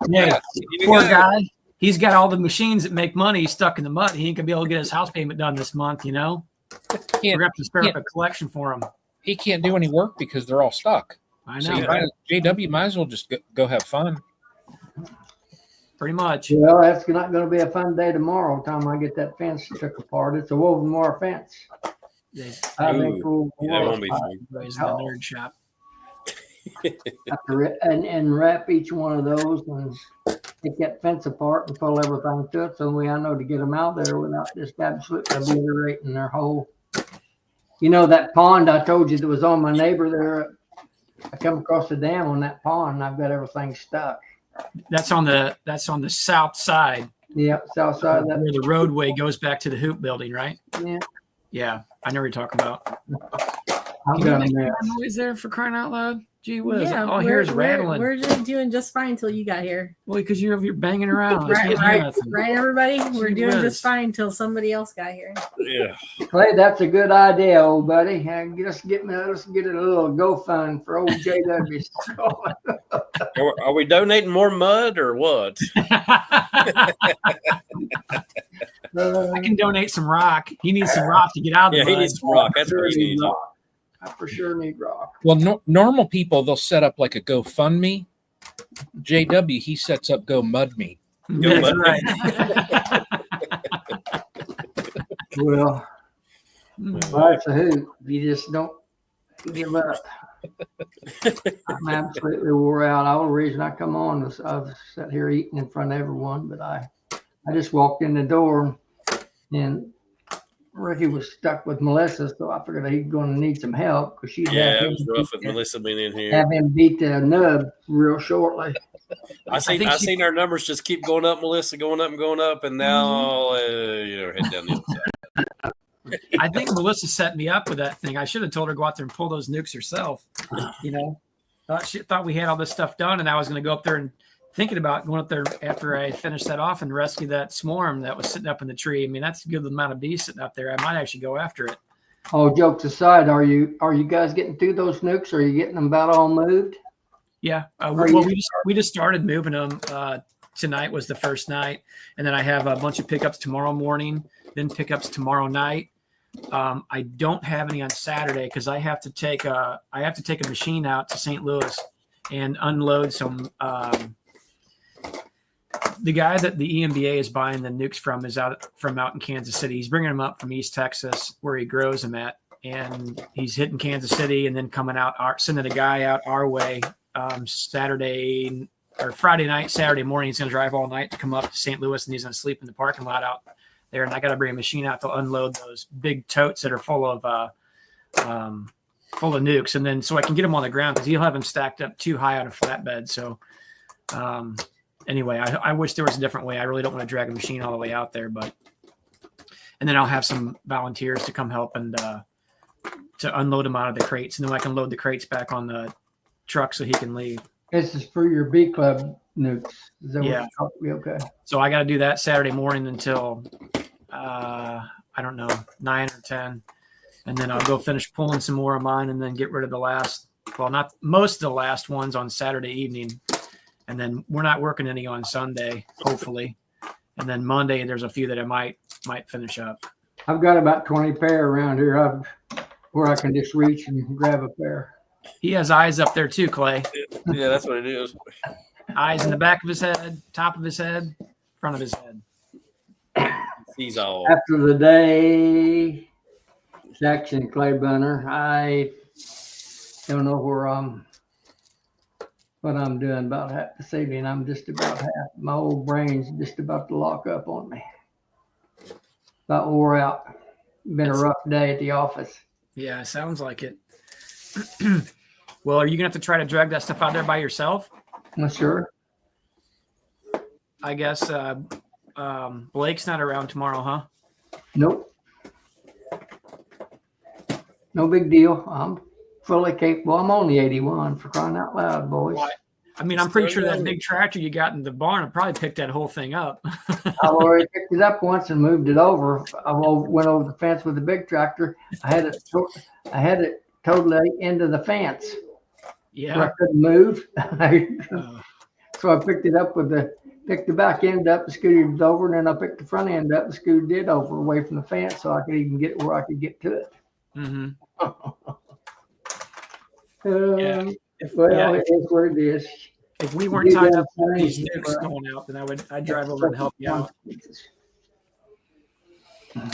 Yeah. Poor guy. He's got all the machines that make money stuck in the mud. He ain't gonna be able to get his house payment done this month, We're gonna have to start up a collection for him. He can't do any work because they're all stuck. I know. So JW might as well just go have fun. Pretty much. Well, that's not going to be a fun day tomorrow. Time I get that fence took apart. It's a woven wire fence. That won't be fun. Everybody's in the nerd shop. and wrap each one of those and take that fence apart and pull everything to it. So I know to get them out there without just absolutely obliterating their whole. That pond I told you that was on my neighbor there. I come across the dam on that pond and I've got everything stuck. That's on the south side. Yeah, south side. Where the roadway goes back to the hoop building, right? Yeah. Yeah, I know what you're talking about. I've got a mess. Noise there for crying out loud. Gee whiz, Yeah, all I hear is rattling. We're just doing just fine until you got here. Well, because you're banging around. Right, everybody. We're Gee doing whiz. just fine until somebody else got here. Yeah. Clay, that's a good idea, old buddy. Let's get a little GoFund for old JW. Are we donating more mud or what? I can donate some rock. He needs some rock to get out of the Yeah, mud. he needs some rock. That's what he needs. I for sure need rock. Well, normal people, they'll set up like a GoFundMe. JW, he sets up Go Mud Me. Go That's Mud right. Well, that's a hoot. You just don't give up. I'm absolutely wore out. All the reason I come on was I've sat here eating in front of everyone, but I just walked in the door and Ricky was stuck with Melissa, so I figured he's going to need some help because she'd Yeah, it was rough with Melissa being in here. have him beat the nub real shortly. I seen our numbers just keep going up, Melissa, going up and going up, and now head down the other side. I think Melissa set me up with that thing. I should have told her to go out there and pull those nukes herself. She thought we had all this stuff done, and I was going to go up there and thinking about going up there after I finished that off and rescue that swarm that was sitting up in the tree. I mean, that's a good amount of bees sitting up there. I might actually go after it. Oh, jokes aside, are you guys getting through those nukes? Are you getting them about all moved? Yeah. We just started moving them. Tonight was the first night, and then I have a bunch of pickups tomorrow morning, then pickups tomorrow night. I don't have any on Saturday because I have to take a machine out to St. Louis and unload some. The guy that the EMBA is buying the nukes from is out in Kansas City. He's bringing them up from East Texas where he grows them at, and he's hitting Kansas City and then coming out, sending a guy out our way Saturday or Friday night, Saturday morning. He's going to drive all night to come up to St. Louis, and he's going to sleep in the parking lot out there. And I got to bring a machine out to unload those big totes that are full of nukes, and then so I can get them on the ground because he'll have them stacked up too high on a flatbed. So. Anyway, I wish there was a different way. I really don't want to drag a machine all the way out there, and then I'll have some volunteers to come help and to unload them out of the crates, and then I can load the crates back on the truck so he can leave. This is for your bee club nukes. Is that Yeah. Okay. So I got to do that Saturday morning until I don't know 9 or 10, and then I'll go finish pulling some more of mine, and then get rid of not most of the last ones on Saturday evening. And then we're not working any on Sunday, hopefully. And then Monday, there's a few that I might finish up. I've got about 20 pair around here where I can just reach and grab a pair. He has eyes up there too, Clay. Yeah, that's what it is. Eyes in the back of his head, top of his head, front of his head. He's all. After the day section, Clay Bunner, I don't know what I'm doing about half this evening. I'm just about half. My old brain's just about to lock up on me. About wore out. Been a rough day at the office. Yeah, sounds like it. Well, are you gonna have to try to drag that stuff out there by yourself? Not sure. I guess Blake's not around tomorrow, huh? Nope. No big deal. I'm fully capable. I'm only 81 for crying out loud, boys. I mean, I'm pretty sure that big tractor you got in the barn will probably pick that whole thing up. I've already picked it up once and moved it over. I went over the fence with the big tractor. I had it totally into the fence. Yeah. So I couldn't move. So I picked it up picked the back end up and scooted it over, and then I picked the front end up and scooted it over away from the fence so I could even get where I could get to it. Mm-hmm. It is what it is. If we weren't tied up with these nukes going out, then I'd drive over and help you out. As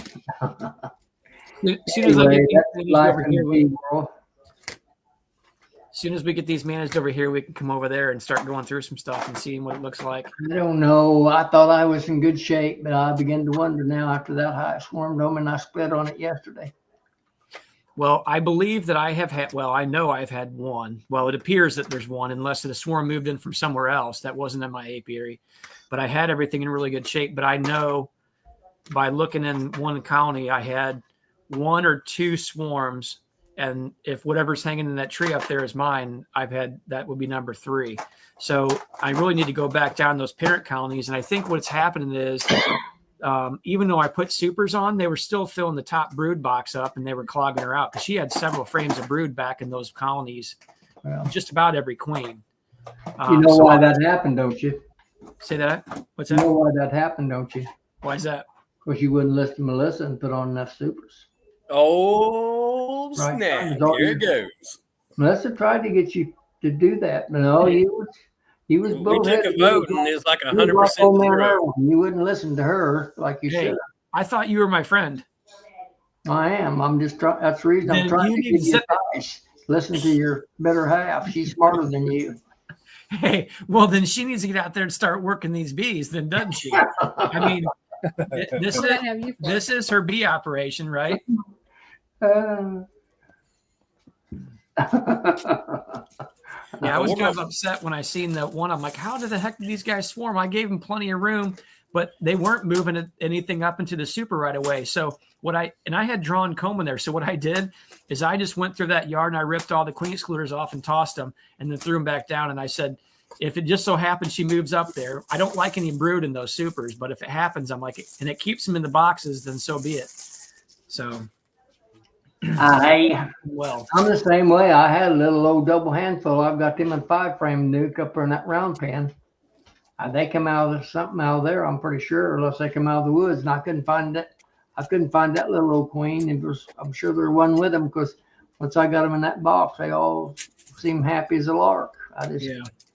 soon as we get these managed over here, we can come over there and start going through some stuff and seeing what it looks like. I don't know. I thought I was in good shape, but I begin to wonder now after that how it swarmed on me, and I split on it yesterday. Well, I believe that I know I've had one. Well, it appears that there's one, unless the swarm moved in from somewhere else. That wasn't in my apiary. But I had everything in really good shape. But I know by looking in one colony, I had 1 or 2 swarms And if whatever's hanging in that tree up there is mine, that would be number 3. So I really need to go back down those parent colonies. And I think what's happening is, even though I put supers on, they were still filling the top brood box up and they were clogging her out because she had several frames of brood back in those colonies, just about every queen. You know why that happened, don't you? Say that? What's You that? know why that happened, don't you? Why is that? Because you wouldn't listen to Melissa and put on enough supers. Oh, Right. snap. That was all Here you- it goes. Melissa tried to get you to do that, but no, he was We took a bullheaded. vote and it was like He was like 100% old man zero. Earl. You wouldn't listen to her like you Hey, should. I thought you were my friend. I am. I'm just trying. That's the reason I'm Then trying you to need give to you set- advice. Listen to your better half. She's smarter than you. Hey, well, then she needs to get out there and start working these bees, then doesn't she? I mean, this is her bee operation, right? Yeah, I was kind of upset when I seen that one. I'm like, how the heck did these guys swarm? I gave them plenty of room, but they weren't moving anything up into the super right away. So I had drawn comb in there. So what I did is I just went through that yard and I ripped all the queen excluders off and tossed them and then threw them back down. And I said, if it just so happens she moves up there, I don't like any brood in those supers, but if it happens, I'm like, and it keeps them in the boxes, then so be it. So I'm well, the same way. I had a little old double handful. I've got them in 5-frame nuke up there in that round pen. They come out of something out of there, I'm pretty sure, unless they come out of the woods. And I couldn't find it. I couldn't find that little old queen. I'm sure there was one with them because once I got them in that box, they all seemed happy as a lark. I just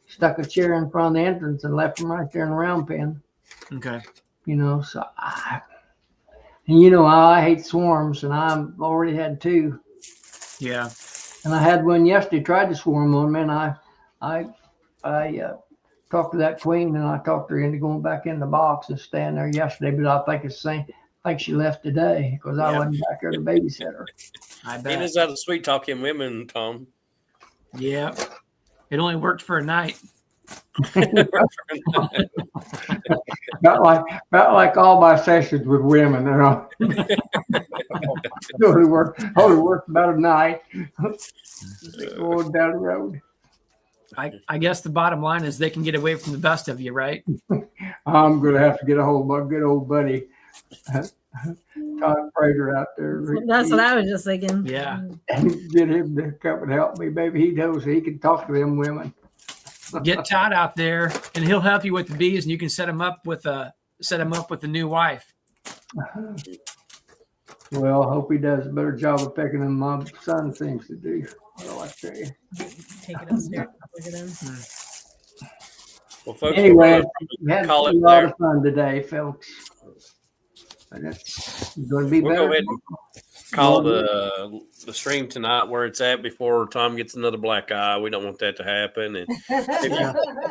stuck a chair in front of the entrance and left them right there in the round pen. Okay. You know, so and you know how I hate swarms, and I've already had 2. Yeah. And I had one yesterday, tried to swarm on me, and I talked to that queen, and I talked her into going back in the box and staying there yesterday. But I think it's the same. I think she left today because I wasn't back there to babysit her. I He bet. knows how to sweet talk him women, Tom. Yeah. It only worked for a night. Not like all my sessions with women, you know. only worked about a night. Going down the road. I guess the bottom line is they can get away from the best of you, right? I'm gonna have to get a hold of my good old buddy Todd Prater out there. That's what I was just thinking. Yeah. Get him to come and help me. Maybe he knows he can talk to them women. Get Todd out there and he'll help you with the bees and you can set him up with a new wife. Well, I hope he does a better job of picking than my son seems to do. Well, I tell you. Take it upstairs. Look at him. Well, folks, Anyway, we had a call it lot there. of fun today, folks. And it's going to be We'll better. go ahead and call the stream tonight where it's at before Tom gets another black eye. We don't want that to happen. And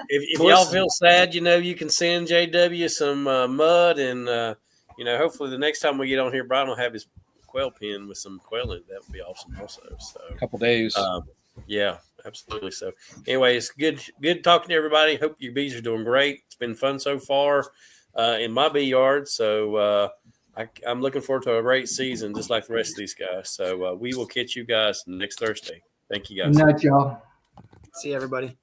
if y'all feel sad, you know, you can send JW some mud and, you know, hopefully the next time we get on here, Brian will have his quail pen with some quail in it. That would be awesome also. So A couple days. yeah, absolutely. So anyway, it's good talking to everybody. Hope your bees are doing great. It's been fun so far in my bee yard. So I'm looking forward to a great season, just like the rest of these guys. So we will catch you guys next Thursday. Thank you guys. Good night, y'all. See everybody.